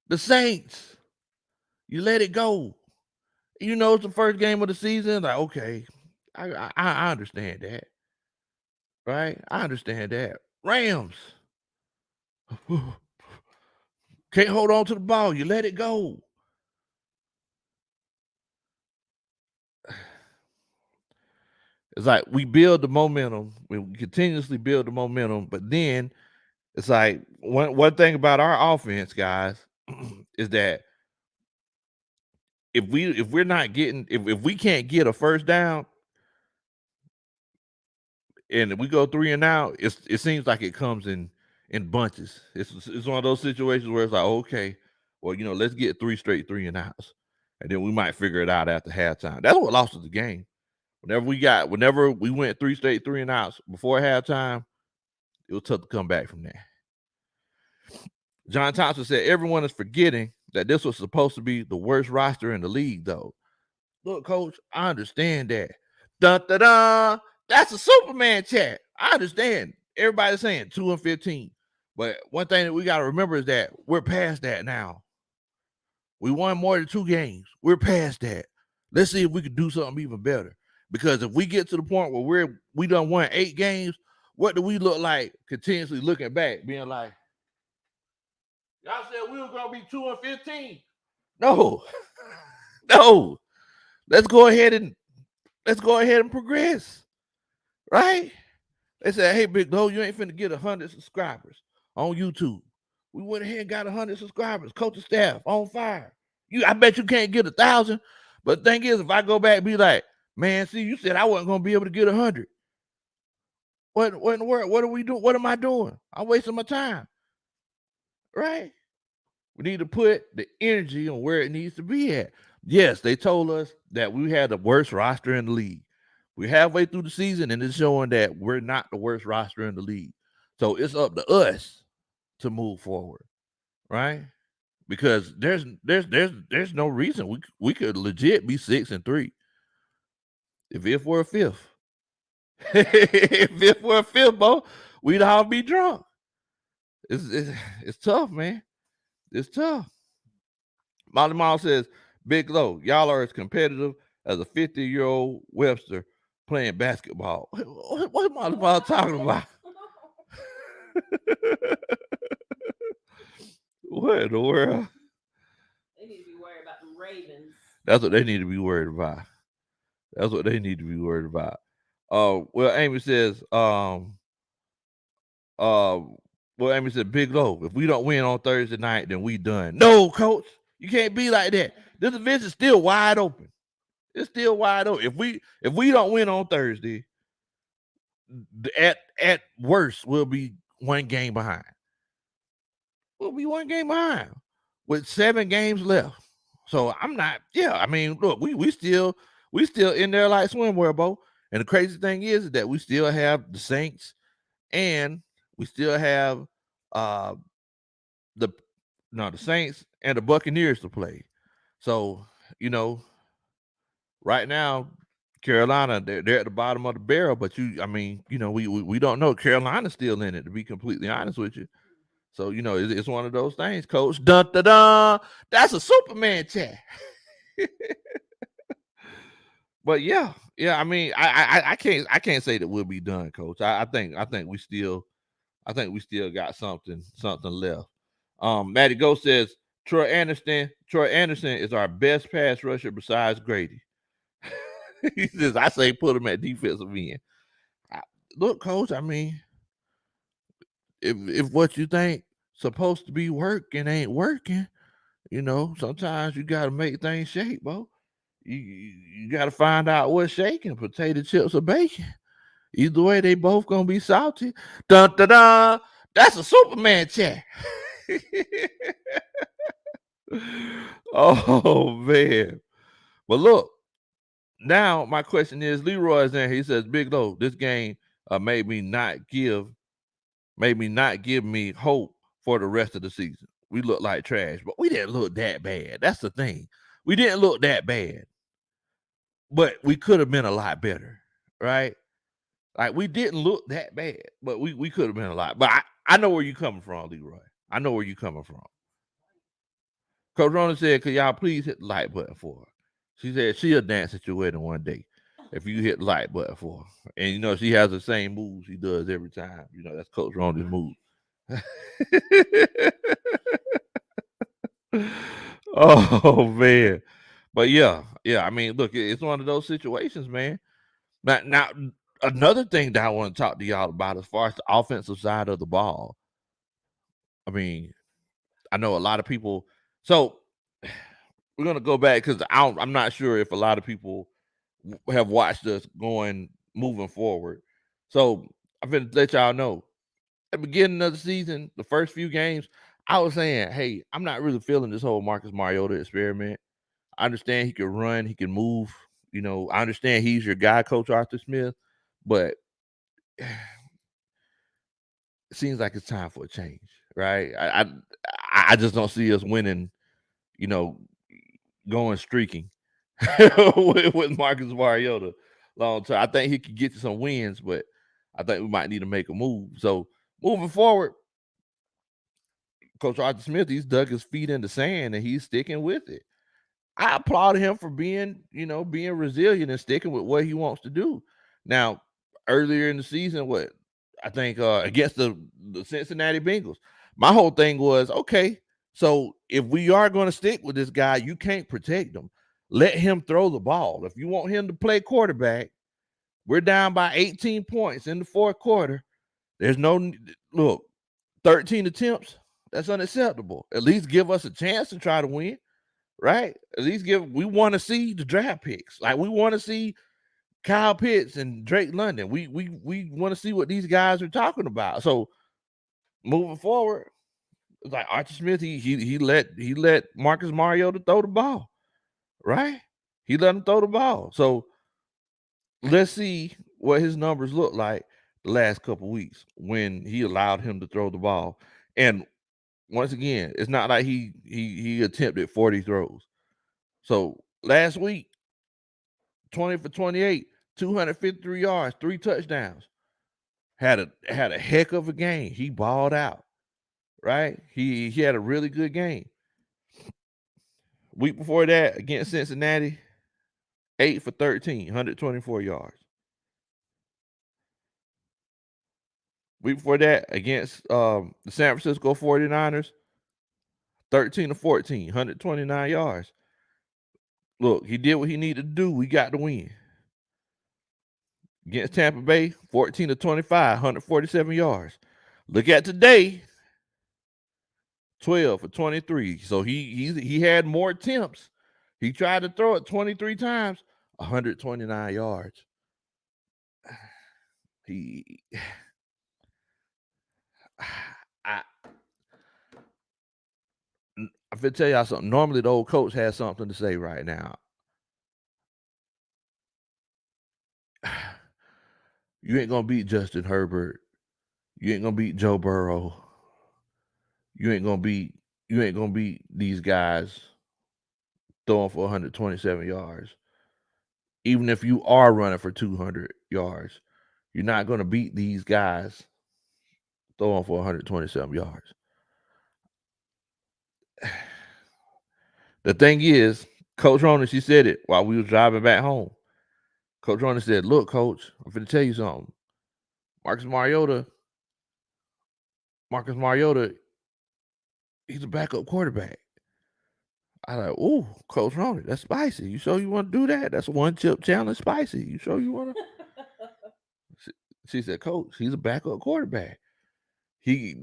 The Saints, you let it go. You know it's the first game of the season. Like, okay, I understand that. Right? I understand that. Rams. Can't hold on to the ball. You let it go. It's like we build the momentum. We continuously build the momentum. But then it's like one thing about our offense, guys, is that if we're not getting if we can't get a first down and we go 3 and out, it seems like it comes in bunches. It's one of those situations where it's like, okay, well, let's get 3 straight 3 and outs, and then we might figure it out after halftime. That's what lost us the game. Whenever we went 3 straight 3 and outs before halftime, it was tough to come back from there. John Thompson said everyone is forgetting that this was supposed to be the worst roster in the league, though. Look, Coach, I understand that. Dun dun dun. That's a Superman chat. I understand. Everybody's saying 2-15. But one thing that we got to remember is that we're past that now. We won more than 2 games. We're past that. Let's see if we can do something even better. Because if we get to the point where we done won 8 games, what do we look like continuously looking back, being like, y'all said we were gonna be 2-15. No. No. Let's go ahead and progress. Right? They said, hey, Big Low, you ain't finna get 100 subscribers on YouTube. We went ahead and got 100 subscribers. Coaching staff on fire. I bet you can't get 1,000. But the thing is, if I go back and be like, man, see, you said I wasn't gonna be able to get 100. What in the world? What are we doing? What am I doing? I'm wasting my time. Right? We need to put the energy on where it needs to be at. Yes, they told us that we had the worst roster in the league. We're halfway through the season, and it's showing that we're not the worst roster in the league. So it's up to us to move forward, right? Because there's no reason we could legit be 6-3 if we're a fifth. If we're a fifth, bro, we'd all be drunk. It's tough, man. It's tough. Molly Mall says, Big Low, y'all are as competitive as a 50-year-old Webster playing basketball. What Molly Mall talking about? What in the world? They need to be worried about the Ravens. That's what they need to be worried about. That's what they need to be worried about. Well, Amy says, uh, well, Amy said, Big Low, if we don't win on Thursday night, then we done. No, coach, you can't be like that. This division's still wide open. It's still wide open. If we don't win on Thursday, at worst, we'll be one game behind. We'll be one game behind with 7 games left. So I'm not. Yeah, I mean, look, we still in there like swimwear, Bo. And the crazy thing is that we still have the Saints, and we still have uh the the Saints and the Buccaneers to play. So right now, Carolina, they're at the bottom of the barrel, but we don't know. Carolina's still in it, to be completely honest with you. So it's one of those things, Coach. Dun dun dun. That's a Superman chat. But yeah. I mean, I can't say that we'll be done, Coach. I think we still got something left. Matty Go says Troy Anderson is our best pass rusher besides Grady. He says, I say put him at defensive end. Look, Coach, I mean, if what you think supposed to be working ain't working, sometimes you got to make things shake, bro. You got to find out what's shaking, potato chips or bacon. Either way, they both gonna be salty. Dun dun dun. That's a Superman chat. Oh man. But look, now my question is, Leroy's there. He says, Big Low, this game made me not give me hope for the rest of the season. We look like trash, but we didn't look that bad. That's the thing. We didn't look that bad, but we could have been a lot better, right? Like we didn't look that bad, but we could have been a lot. But I know where you're coming from, Leroy. I know where you're coming from. Coach Rona said, could y'all please hit the like button for her? She said she'll dance at your wedding one day if you hit the like button for her. And she has the same moves she does every time. That's Coach Rona's move. Oh man. But yeah. I mean, look, it's one of those situations, man. Now another thing that I want to talk to y'all about as far as the offensive side of the ball. I mean, I know a lot of people. So we're gonna go back because I'm not sure if a lot of people have watched us moving forward. So I'm gonna let y'all know. At the beginning of the season, the first few games, I was saying, hey, I'm not really feeling this whole Marcus Mariota experiment. I understand he can run, he can move. I understand he's your guy, Coach Arthur Smith, but it seems like it's time for a change, right? I just don't see us winning, going streaking with Marcus Mariota long term. I think he could get you some wins, but I think we might need to make a move. So moving forward, Coach Arthur Smith, he's dug his feet in the sand and he's sticking with it. I applaud him for being resilient and sticking with what he wants to do. Now, earlier in the season, I think against the Cincinnati Bengals, my whole thing was, okay, so if we are going to stick with this guy, you can't protect him. Let him throw the ball. If you want him to play quarterback, we're down by 18 points in the fourth quarter. There's no look, 13 attempts. That's unacceptable. At least give us a chance to try to win. Right? At least we want to see the draft picks. Like we want to see Kyle Pitts and Drake London. We want to see what these guys are talking about. So moving forward, it's like Arthur Smith, he let Marcus Mariota throw the ball. right? He let him throw the ball. So let's see what his numbers look like the last couple weeks when he allowed him to throw the ball. And once again, it's not like he attempted 40 throws. So last week, 20 for 28, 253 yards, 3 touchdowns. Had a heck of a game. He balled out, right? He had a really good game. Week before that, against Cincinnati, 8 for 13, 124 yards. Week before that, against the San Francisco 49ers, 13 to 14, 129 yards. Look, he did what he needed to do. We got the win. Against Tampa Bay, 14 to 25, 147 yards. Look at today, 12 for 23. So he had more attempts. He tried to throw it 23 times, 129 yards. I'm gonna tell y'all something. Normally, the old coach has something to say right now. You ain't gonna beat Justin Herbert. You ain't gonna beat Joe Burrow. You ain't gonna beat these guys throwing for 127 yards. Even if you are running for 200 yards, you're not gonna beat these guys throwing for 127 yards. The thing is, Coach Ronan, she said it while we was driving back home. Coach Ronan said, "Look, Coach, I'm finna tell you something. Marcus Mariota, he's a backup quarterback." I like, "Ooh, Coach Ronan, that's spicy. You sure you want to do that? That's a one-chip challenge, spicy. You sure you want to?" She said, "Coach, he's a backup quarterback. He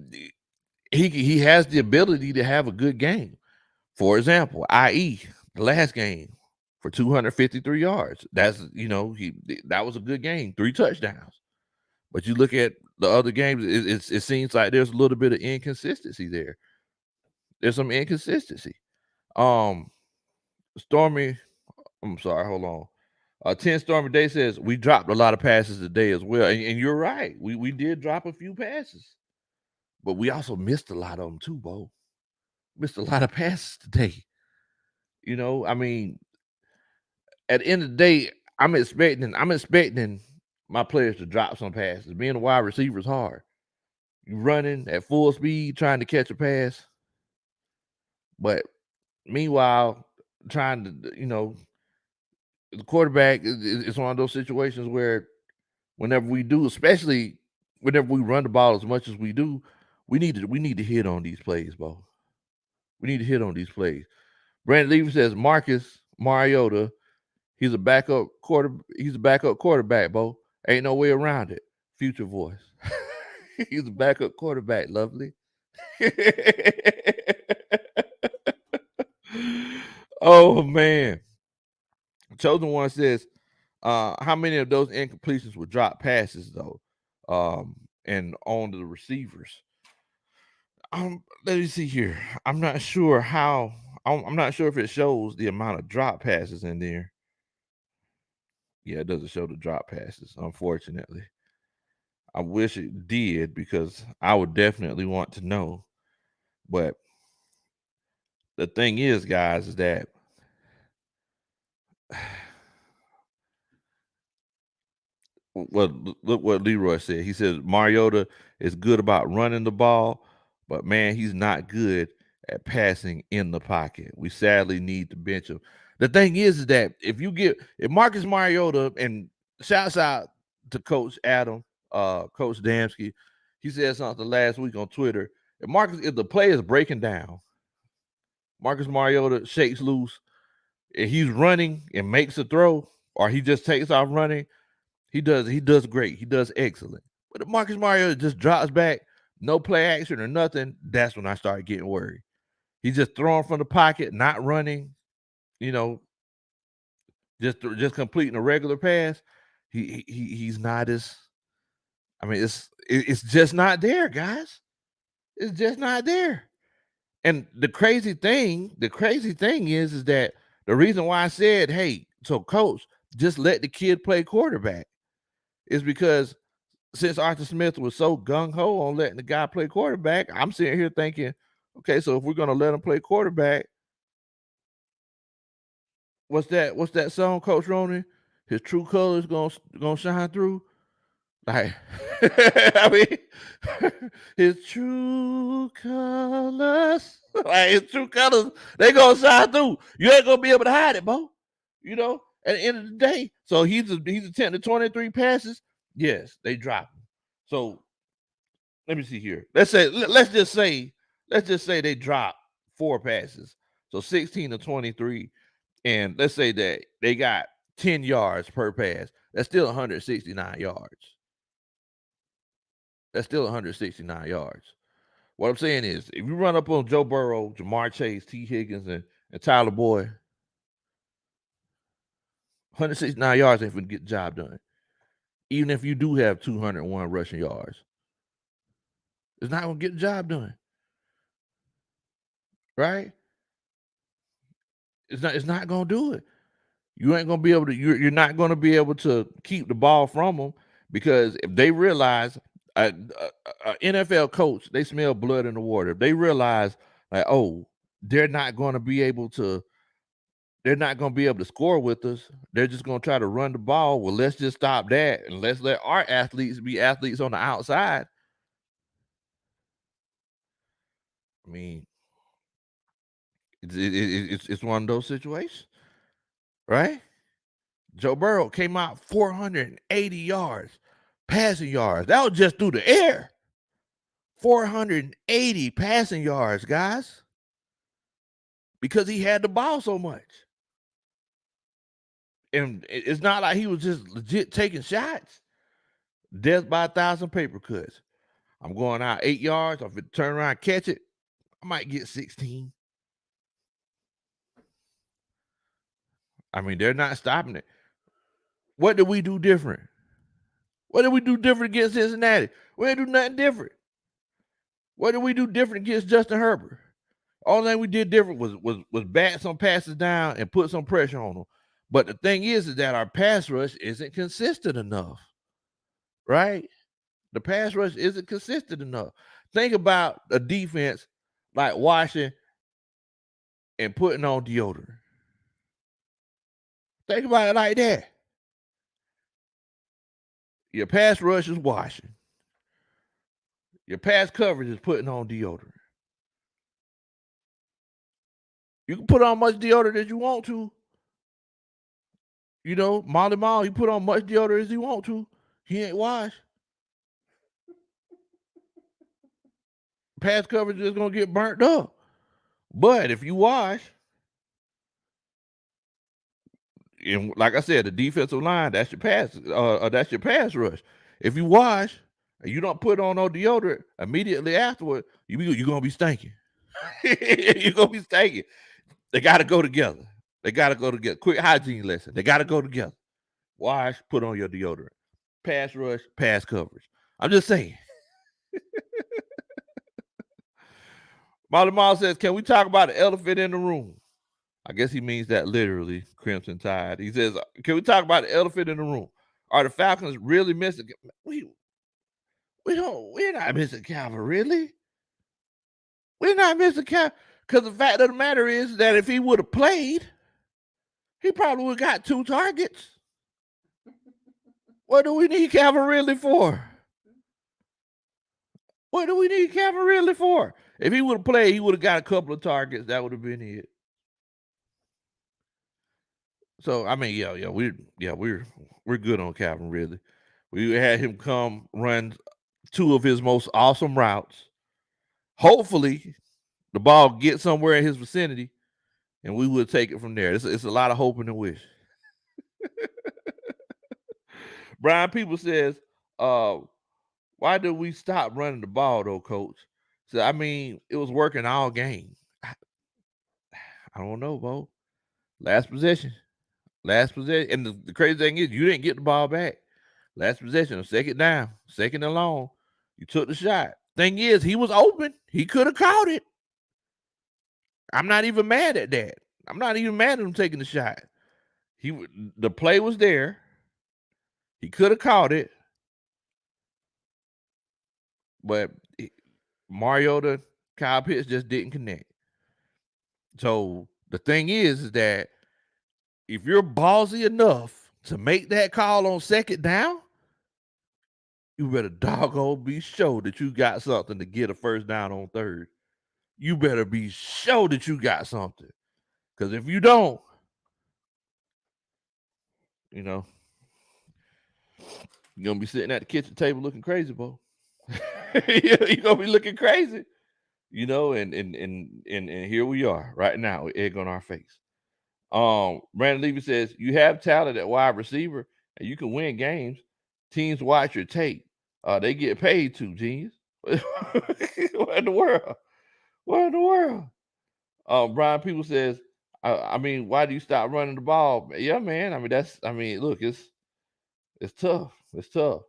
has the ability to have a good game. For example, i.e., the last game for 253 yards. That was a good game, 3 touchdowns. But you look at the other games, it seems like there's a little bit of inconsistency there. There's some inconsistency. Stormy, I'm sorry, hold on. 10 Stormy Day says we dropped a lot of passes today as well. And you're right. We did drop a few passes. But we also missed a lot of them too, Bo. Missed a lot of passes today. I mean, at the end of the day, I'm expecting my players to drop some passes. Being a wide receiver is hard. You running at full speed trying to catch a pass. But meanwhile, trying to, the quarterback is one of those situations where whenever we do, especially whenever we run the ball as much as we do, we need to hit on these plays, Bo. We need to hit on these plays. Brandon Lever says Marcus Mariota, he's a backup quarterback, Bo. Ain't no way around it. Future voice. He's a backup quarterback, lovely. Oh man. Chosen One says, how many of those incompletions were drop passes though? And on the receivers. Let me see here. I'm not sure how. I'm not sure if it shows the amount of drop passes in there. Yeah, it doesn't show the drop passes, unfortunately. I wish it did because I would definitely want to know. But the thing is, guys, is that look what Leroy said. He said Mariota is good about running the ball, but man, he's not good at passing in the pocket. We sadly need to bench him. The thing is that if Marcus Mariota, and shouts out to Coach Adam, Coach Damsky, he said something last week on Twitter. If the play is breaking down, Marcus Mariota shakes loose, and he's running and makes a throw, or he just takes off running, he does great. He does excellent. But if Marcus Mariota just drops back, no play action or nothing, that's when I start getting worried. He's just throwing from the pocket, not running, just completing a regular pass. He's not as. I mean, it's just not there, guys. It's just not there. And the crazy thing is that The reason why I said, hey, so coach, just let the kid play quarterback is because since Arthur Smith was so gung-ho on letting the guy play quarterback, I'm sitting here thinking, okay, so if we're gonna let him play quarterback, what's that song, Coach Ronan? His true colors gonna shine through. Like, I mean, his true colors, like his true colors, they gonna shine through. You ain't gonna be able to hide it, Bo. You know, at the end of the day. So he's attempted 23 passes. Yes, they dropped him. So let me see here. Let's just say they dropped 4 passes. So 16 to 23. And let's say that they got 10 yards per pass. That's still 169 yards. That's still 169 yards. What I'm saying is, if you run up on Joe Burrow, Jamar Chase, T. Higgins, and Tyler Boyd, 169 yards ain't going to get the job done. Even if you do have 201 rushing yards, it's not going to get the job done. Right? It's not going to do it. You ain't going to be able to, you're not going to be able to keep the ball from them, because if they realize an NFL coach, they smell blood in the water. If they realize, like, oh, they're not going to be able to score with us, they're just going to try to run the ball. Well, let's just stop that and let's let our athletes be athletes on the outside. I mean, it's one of those situations, right? Joe Burrow came out 480 yards, passing yards. That was just through the air. 480 passing yards, guys, because he had the ball so much. And it's not like he was just legit taking shots. Death by 1,000 paper cuts. I'm going out 8 yards. If it turn around, catch it, I might get 16. I mean, they're not stopping it. What did we do different? What did we do different against Cincinnati? We didn't do nothing different. What did we do different against Justin Herbert? All thing we did different was bat some passes down and put some pressure on them. But the thing is that our pass rush isn't consistent enough, right? The pass rush isn't consistent enough. Think about a defense like washing and putting on deodorant. Think about it like that. Your pass rush is washing. Your pass coverage is putting on deodorant. You can put on much deodorant as you want to. You know, Molly Mall, he put on much deodorant as he want to. He ain't washed. Pass coverage is going to get burnt up. But if you wash, and like I said, the defensive line, that's your pass rush. If you wash and you don't put on no deodorant immediately afterward, you're going to be stinking. You're going to be stinking. They got to go together. Quick hygiene lesson. They got to go together. Wash, put on your deodorant. Pass rush, pass coverage. I'm just saying. Molly Mall says, can we talk about the elephant in the room? I guess he means that literally, Crimson Tide. He says, can we talk about the elephant in the room? Are the Falcons really missing? We're not missing Calvin, really. We're not missing Calvin. Because the fact of the matter is that if he would have played, he probably would have got 2 targets. What do we need Calvin Ridley for? What do we need Calvin Ridley for? If he would have played, he would have got a couple of targets. That would have been it. So I mean, we're good on Calvin Ridley. We had him come run 2 of his most awesome routes. Hopefully, the ball gets somewhere in his vicinity, and we will take it from there. It's a lot of hope and a wish. Brian People says, why did we stop running the ball though, coach? So I mean, it was working all game. I don't know, Bo. Last possession. And the crazy thing is you didn't get the ball back. Last possession, second down, second and long. You took the shot. Thing is, he was open. He could have caught it. I'm not even mad at that. I'm not even mad at him taking the shot. The play was there. He could have caught it, but Mariota, Kyle Pitts just didn't connect. So the thing is that if you're ballsy enough to make that call on second down, you better doggone be sure that you got something to get a first down on third. You better be sure that you got something. Because if you don't, you know, you're going to be sitting at the kitchen table looking crazy, Bo. You're going to be looking crazy, you know, and here we are right now with egg on our face. Brandon Levy says, you have talent at wide receiver and you can win games. Teams watch your tape. They get paid too, genius. What in the world? What in the world? Brian People says, I mean, why do you stop running the ball? Yeah, man. I mean, look, it's tough. It's tough.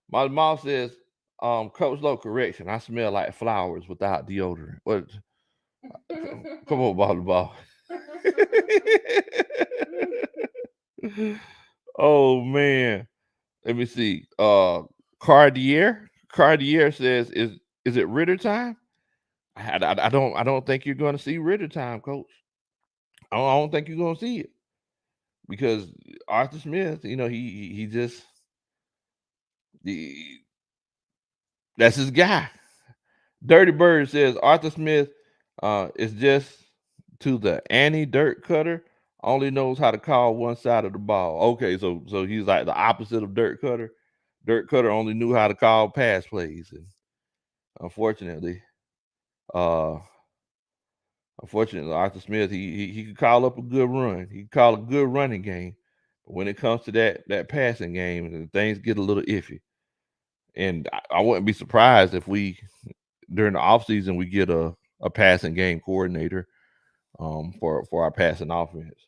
My mom says, Coach Low, correction. I smell like flowers without deodorant. What? Come on, ball. Oh man. Let me see. Cardier says, is it Ritter time? I don't think you're going to see Ritter time, Coach. I don't think you're going to see it because Arthur Smith, you know, he just that's his guy. Dirty Bird says Arthur Smith is just to the anti-dirt cutter. Only knows how to call one side of the ball. Okay, so he's like the opposite of Dirt Cutter. Dirt Cutter only knew how to call pass plays, and unfortunately, Arthur Smith he could call up a good run. He could call a good running game, but when it comes to that passing game, things get a little iffy. And I wouldn't be surprised if we during the offseason we get a passing game coordinator for our passing offense.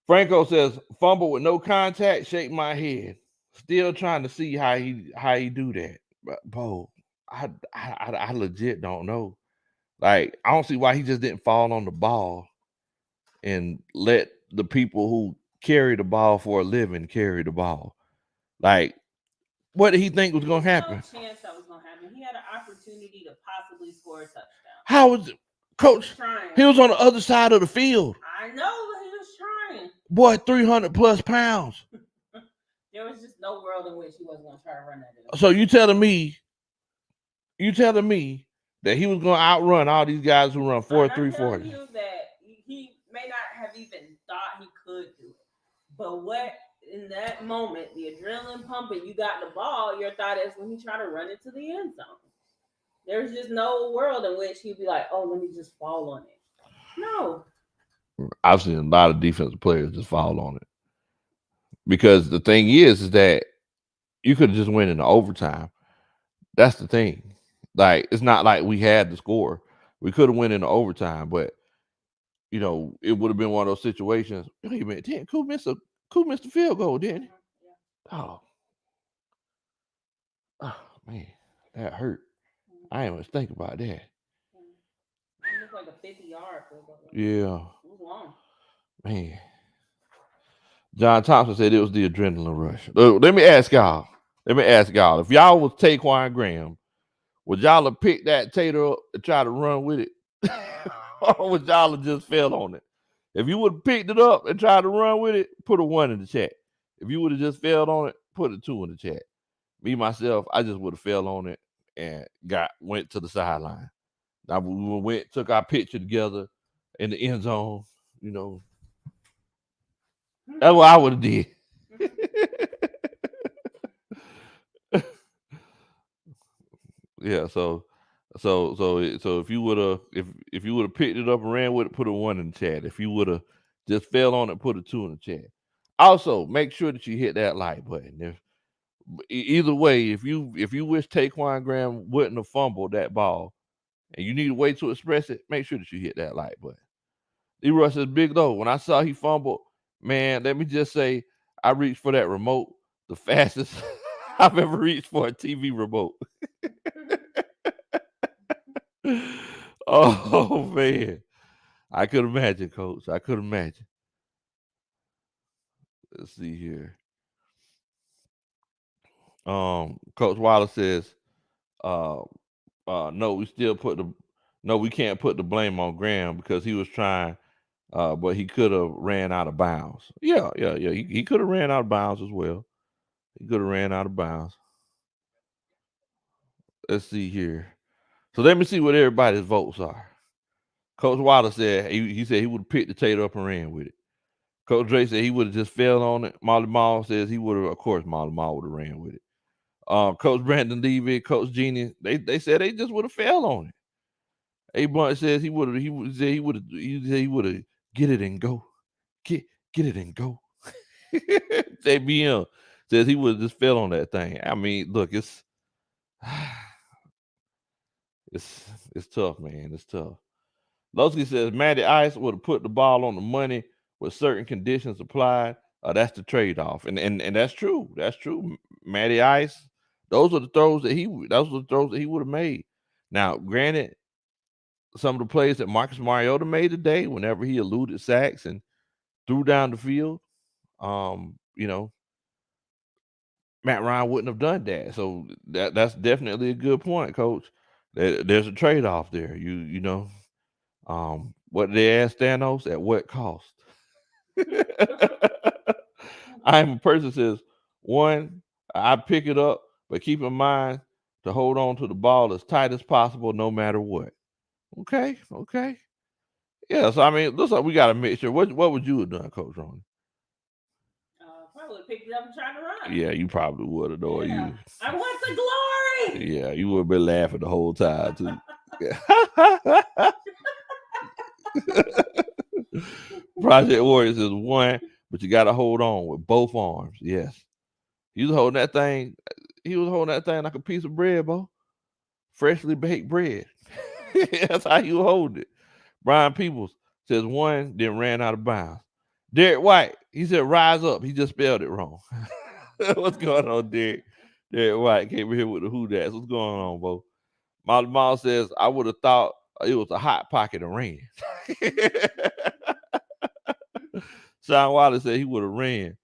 Franco says, fumble with no contact, shake my head. Still trying to see how he do that. But Bo, I legit don't know. Like, I don't see why he just didn't fall on the ball and let the people who carry the ball for a living carry the ball. Like, what did he think was gonna happen? No chance that was gonna happen. He had an opportunity to possibly score a touchdown. How was it? Coach? He was on the other side of the field. I know, but he was trying. Boy, 300 plus pounds. There was just no world in which he wasn't gonna try to run that. So you telling me that he was gonna outrun all these guys who run 4.3 40? You that he may not have even thought he could do it, but what in that moment, the adrenaline pumping, you got the ball. Your thought is when he tried to run it to the end zone. There's just no world in which he'd be like, "Oh, let me just fall on it." No. I've seen a lot of defensive players just fall on it. Because the thing is that you could have just went into overtime. That's the thing. Like, it's not like we had the score. We could have went into overtime, but you know, it would have been one of those situations. Wait a minute, damn, Koo missed the field goal, didn't he? Yeah. Oh man, that hurt. I ain't much think about that. It looked like a 50-yard field goal. Yeah. It was long. Man. John Thompson said it was the adrenaline rush. Let me ask y'all. If y'all was Taquan Graham, would y'all have picked that tater up and try to run with it? Or would y'all have just fell on it? If you would have picked it up and tried to run with it, put a 1 in the chat. If you would have just failed on it, put a 2 in the chat. Me, myself, I just would have fell on it and went to the sideline. Now we took our picture together in the end zone, you know. That's what I would have did. Yeah, so if you would have picked it up and ran with it, put a 1 in the chat. If you would have just fell on it, put a 2 in the chat. Also, make sure that you hit that like button. Either way, if you wish Taquan Graham wouldn't have fumbled that ball, and you need a way to express it, make sure that you hit that like button. Leroy says, Big Low, when I saw he fumbled, man, let me just say, I reached for that remote the fastest I've ever reached for a TV remote. Oh, man. I could imagine, Coach. I could imagine. Let's see here. Coach Wallace says, uh, no, we can't put the blame on Graham because he was trying, but he could have ran out of bounds. Yeah. He could have ran out of bounds as well. He could have ran out of bounds. Let's see here. So let me see what everybody's votes are. Coach Wallace said he said he would have picked the tater up and ran with it. Coach Drake said he would have just fell on it. Molly Mall says he would have, of course, Molly Mall would have ran with it. Coach Brandon Levy, Coach Genie, they said they just would have fell on it. A Blunt says he would have get it and go. Get it and go. JBM says he would have just fell on that thing. I mean, look, it's it's tough, man. It's tough. Lowski says Matty Ice would have put the ball on the money with certain conditions applied. That's the trade-off. And that's true. That's true. Matty Ice, those are the throws that he would have made. Now, granted, some of the plays that Marcus Mariota made today, whenever he eluded sacks and threw down the field, you know, Matt Ryan wouldn't have done that. So that's definitely a good point, Coach. There's a trade-off there. You know, what did they ask Thanos? At what cost? I'm a person says, one, I pick it up, but keep in mind to hold on to the ball as tight as possible, no matter what. Okay. Yeah, so I mean, looks like we got a mixture. What would you have done, Coach Ron? Probably picked it up and tried to run. Yeah, you probably would have, though. Yeah. You. I want the glory. Yeah, you would have been laughing the whole time too. Project Warriors is one, but you got to hold on with both arms. Yes, he was holding that thing. He was holding that thing like a piece of bread, bro. Freshly baked bread. That's how you hold it. Brian Peoples says one, then ran out of bounds. Derek White, he said rise up. He just spelled it wrong. What's going on, Derek? Derek White came here with the who that's. What's going on, bro? Molly Mall says I would have thought it was a hot pocket and ran. Sean Wallace said he would have ran.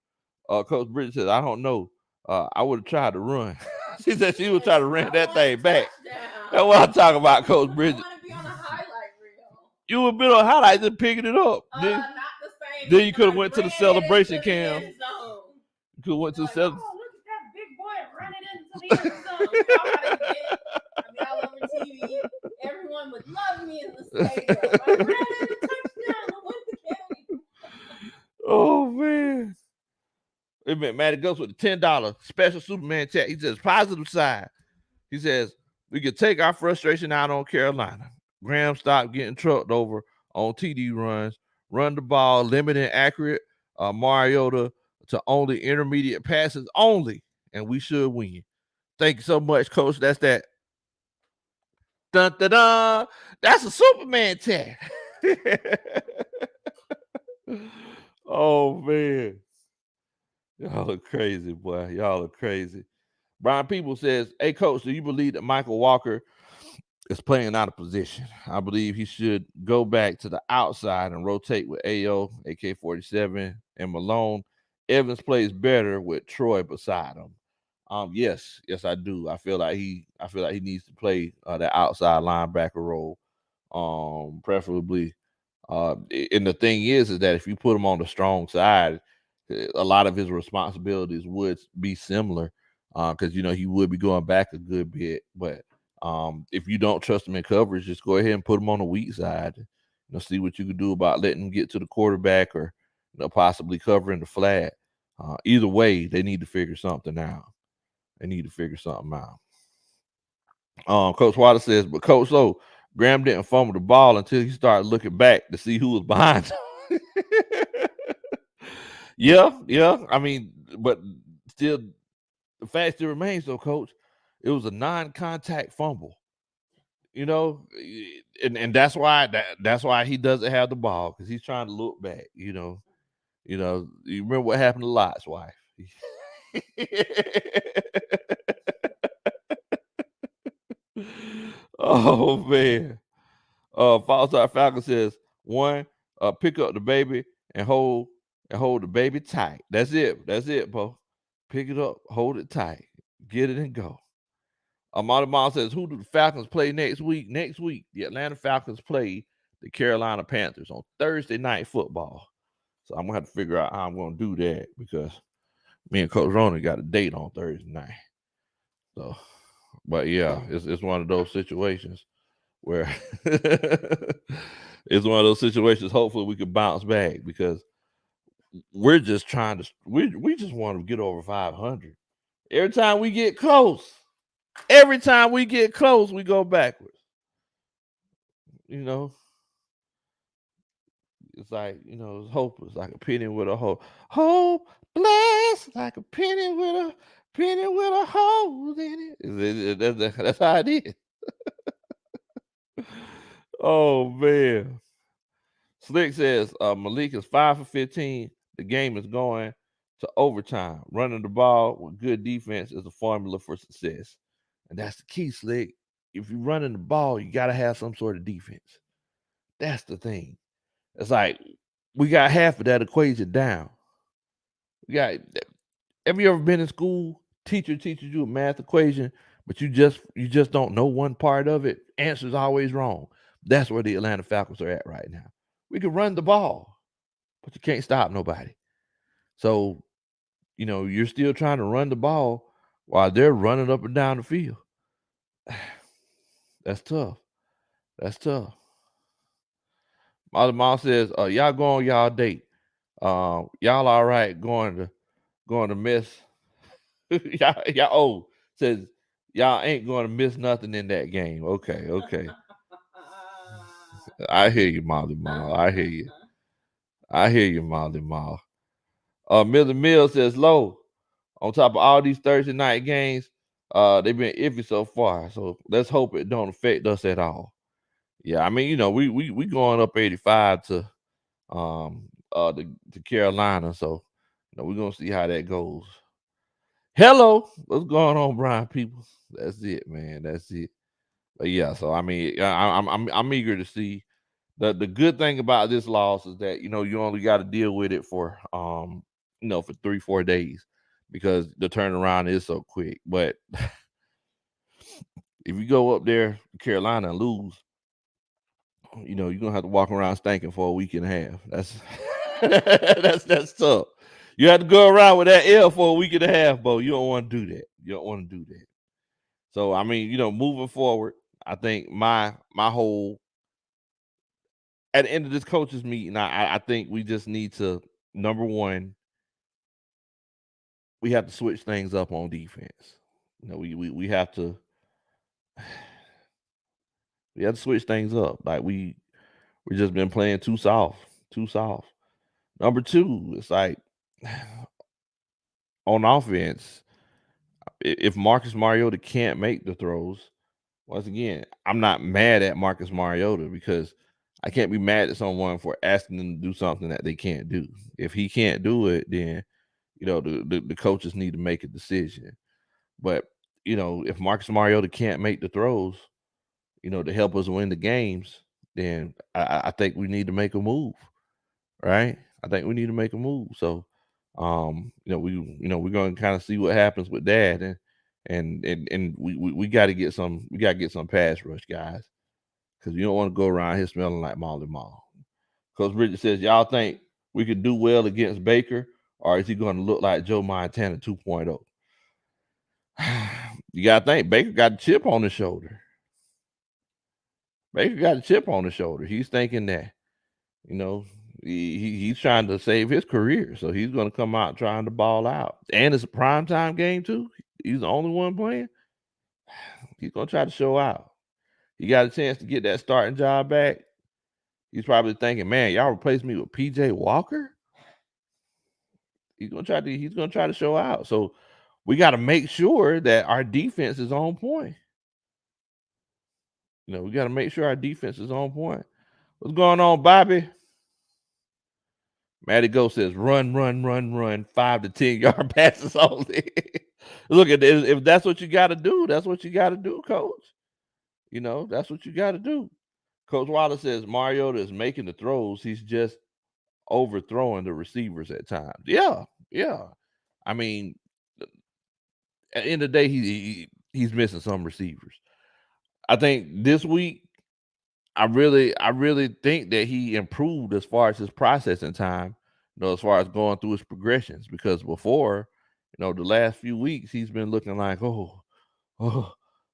Coach Bridget says I don't know. I would have tried to run. She said she would try to run that thing back. That's what I'm talking about, Coach Bridget. I want to be on a highlight reel. You would have been on highlights and picking it up. Not the same. Then you could have went to the celebration cam. You could have went to the celebration. Oh, look at that big boy running into the end zone. I'd be all over TV. Everyone would love me in the stadium. I ran in a touchdown to win the game. Oh man. Wait a minute, Matty goes with the $10 special Superman chat. He says positive side. He says we could take our frustration out on Carolina. Graham stopped getting trucked over on TD runs, run the ball, limited accurate Mariota to only intermediate passes only, and we should win. Thank you so much, Coach. That's that. Dun, dun, dun. That's a Superman chat. Oh man. Y'all are crazy, boy. Y'all are crazy. Brian People says, hey, Coach, do you believe that Michael Walker is playing out of position? I believe he should go back to the outside and rotate with AO, AK-47, and Malone. Evans plays better with Troy beside him. Yes, I do. I feel like he needs to play that outside linebacker role, preferably. And the thing is that if you put him on the strong side, a lot of his responsibilities would be similar, because he would be going back a good bit. But if you don't trust him in coverage, just go ahead and put him on the weak side. See what you can do about letting him get to the quarterback, or possibly covering the flat. Either way, they need to figure something out. Coach Water says, but Coach Lowe, Graham didn't fumble the ball until he started looking back to see who was behind him. Yeah. I mean, but still, the fact still remains, though, Coach. It was a non-contact fumble. And that's why he doesn't have the ball, because he's trying to look back. You remember what happened to Lot's wife. Oh man. False Falcon says One, pick up the baby and hold the baby tight. That's it. That's it, Bo. Pick it up, hold it tight, get it and go. Amada Mall says, who do the Falcons play next week? Next week, the Atlanta Falcons play the Carolina Panthers on Thursday Night Football. So I'm gonna have to figure out how I'm gonna do that because me and Coach Ronan got a date on Thursday night. So, but yeah, it's one of those situations where it's one of those situations. Hopefully, we can bounce back because we're just trying to. We just want to get over 500. Every time we get close, we go backwards. You know, it's like it's hopeless, like a penny with a hole. Hopeless, like a penny with a hole in it. That's how it is. Oh man. Slick says Malik is 5 for 15. The game is going to overtime. Running the ball with good defense is a formula for success. And that's the key, Slick. If you're running the ball, you gotta have some sort of defense. That's the thing. It's like we got half of that equation down. We got have you ever been in school? Teacher teaches you a math equation, but you just don't know one part of it. Answer's always wrong. That's where the Atlanta Falcons are at right now. We can run the ball, but you can't stop nobody. So, you're still trying to run the ball while they're running up and down the field. That's tough. That's tough. Mother Mom says, y'all go on y'all date. Y'all all right going to miss. y'all says y'all ain't going to miss nothing in that game. Okay. I hear you, Molly Mall. I hear you, Molly Mall. Miller Mill says low. On top of all these Thursday night games, they've been iffy so far. So let's hope it don't affect us at all. Yeah, I mean, we going up 85 to to Carolina, so we're gonna see how that goes. Hello, what's going on, Brian People? That's it, man. That's it. But yeah, so I mean, I'm eager to see. The good thing about this loss is that you only got to deal with it for for 3-4 days because the turnaround is so quick. But if you go up there to Carolina and lose, you're gonna have to walk around stinking for a week and a half. That's tough. You have to go around with that L for a week and a half, Bo. You don't want to do that. You don't want to do that. So I mean, moving forward, I think my whole at the end of this coaches meeting, I think we just need to number one, we have to switch things up on defense. We have to switch things up. Like we just been playing too soft. Number two, it's like on offense, if Marcus Mariota can't make the throws, once again, I'm not mad at Marcus Mariota because I can't be mad at someone for asking them to do something that they can't do. If he can't do it, then the coaches need to make a decision. But if Marcus Mariota can't make the throws, to help us win the games, then I think we need to make a move, right? I think we need to make a move. So, we're going to kind of see what happens with that, and we got to get some pass rush guys because you don't want to go around here smelling like Molly Mall. Coach Bridget says, y'all think we could do well against Baker, or is he going to look like Joe Montana 2.0? You got to think Baker got a chip on his shoulder. He's thinking that, he's trying to save his career. So he's going to come out trying to ball out. And it's a primetime game, too. He's the only one playing. He's going to try to show out. He got a chance to get that starting job back. He's probably thinking, man, y'all replace me with PJ Walker? He's gonna try to show out. So we got to make sure that our defense is on point. We got to make sure our defense is on point. What's going on, Bobby? Matty Go says, run, 5 to 10 yard passes only. Look at this. If that's what you got to do, that's what you got to do, coach. That's what you got to do. Coach Wilder says Mariota is making the throws. He's just overthrowing the receivers at times. Yeah, yeah. I mean, at the end of the day, he's missing some receivers. I think this week, I really think that he improved as far as his processing time, as far as going through his progressions. Because before, the last few weeks, he's been looking like, oh,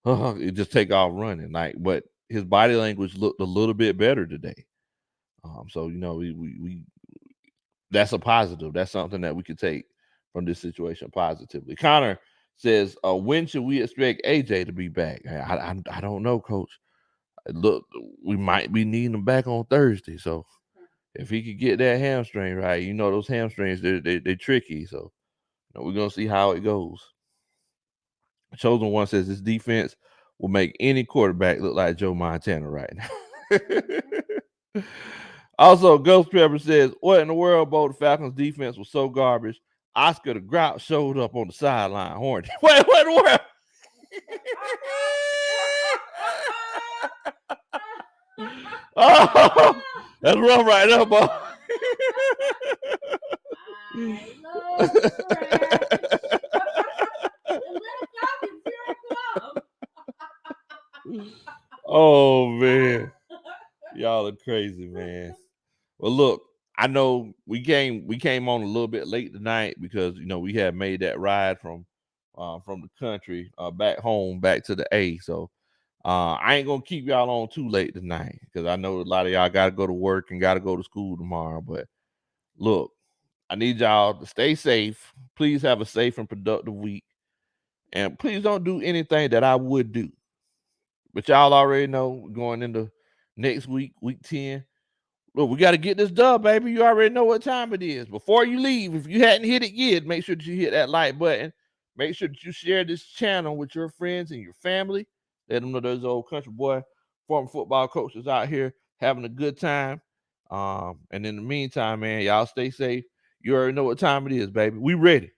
it just take off running. Like, but his body language looked a little bit better today. So we that's a positive. That's something that we could take from this situation positively. Connor says, when should we expect AJ to be back? I don't know, Coach. Look, we might be needing him back on Thursday. So if he could get that hamstring right, those hamstrings they're tricky. So we're gonna see how it goes. Chosen One says this defense will make any quarterback look like Joe Montana right now. Also, Ghost Pepper says, what in the world, Bo? The Falcons defense was so garbage. Oscar the Grouch showed up on the sideline horny. What in the world? Oh, that's rough right there, Bo. Oh man, y'all are crazy, man. Well, look, I know we came on a little bit late tonight because we had made that ride from the country back home back to the A. So I ain't gonna keep y'all on too late tonight because I know a lot of y'all got to go to work and got to go to school tomorrow. But look, I need y'all to stay safe. Please have a safe and productive week, and please don't do anything that I would do. But y'all already know going into next week, week 10. Look, we got to get this done, baby. You already know what time it is. Before you leave, if you hadn't hit it yet, make sure that you hit that like button. Make sure that you share this channel with your friends and your family. Let them know there's old country boy, former football coaches out here having a good time. And in the meantime, man, y'all stay safe. You already know what time it is, baby. We ready.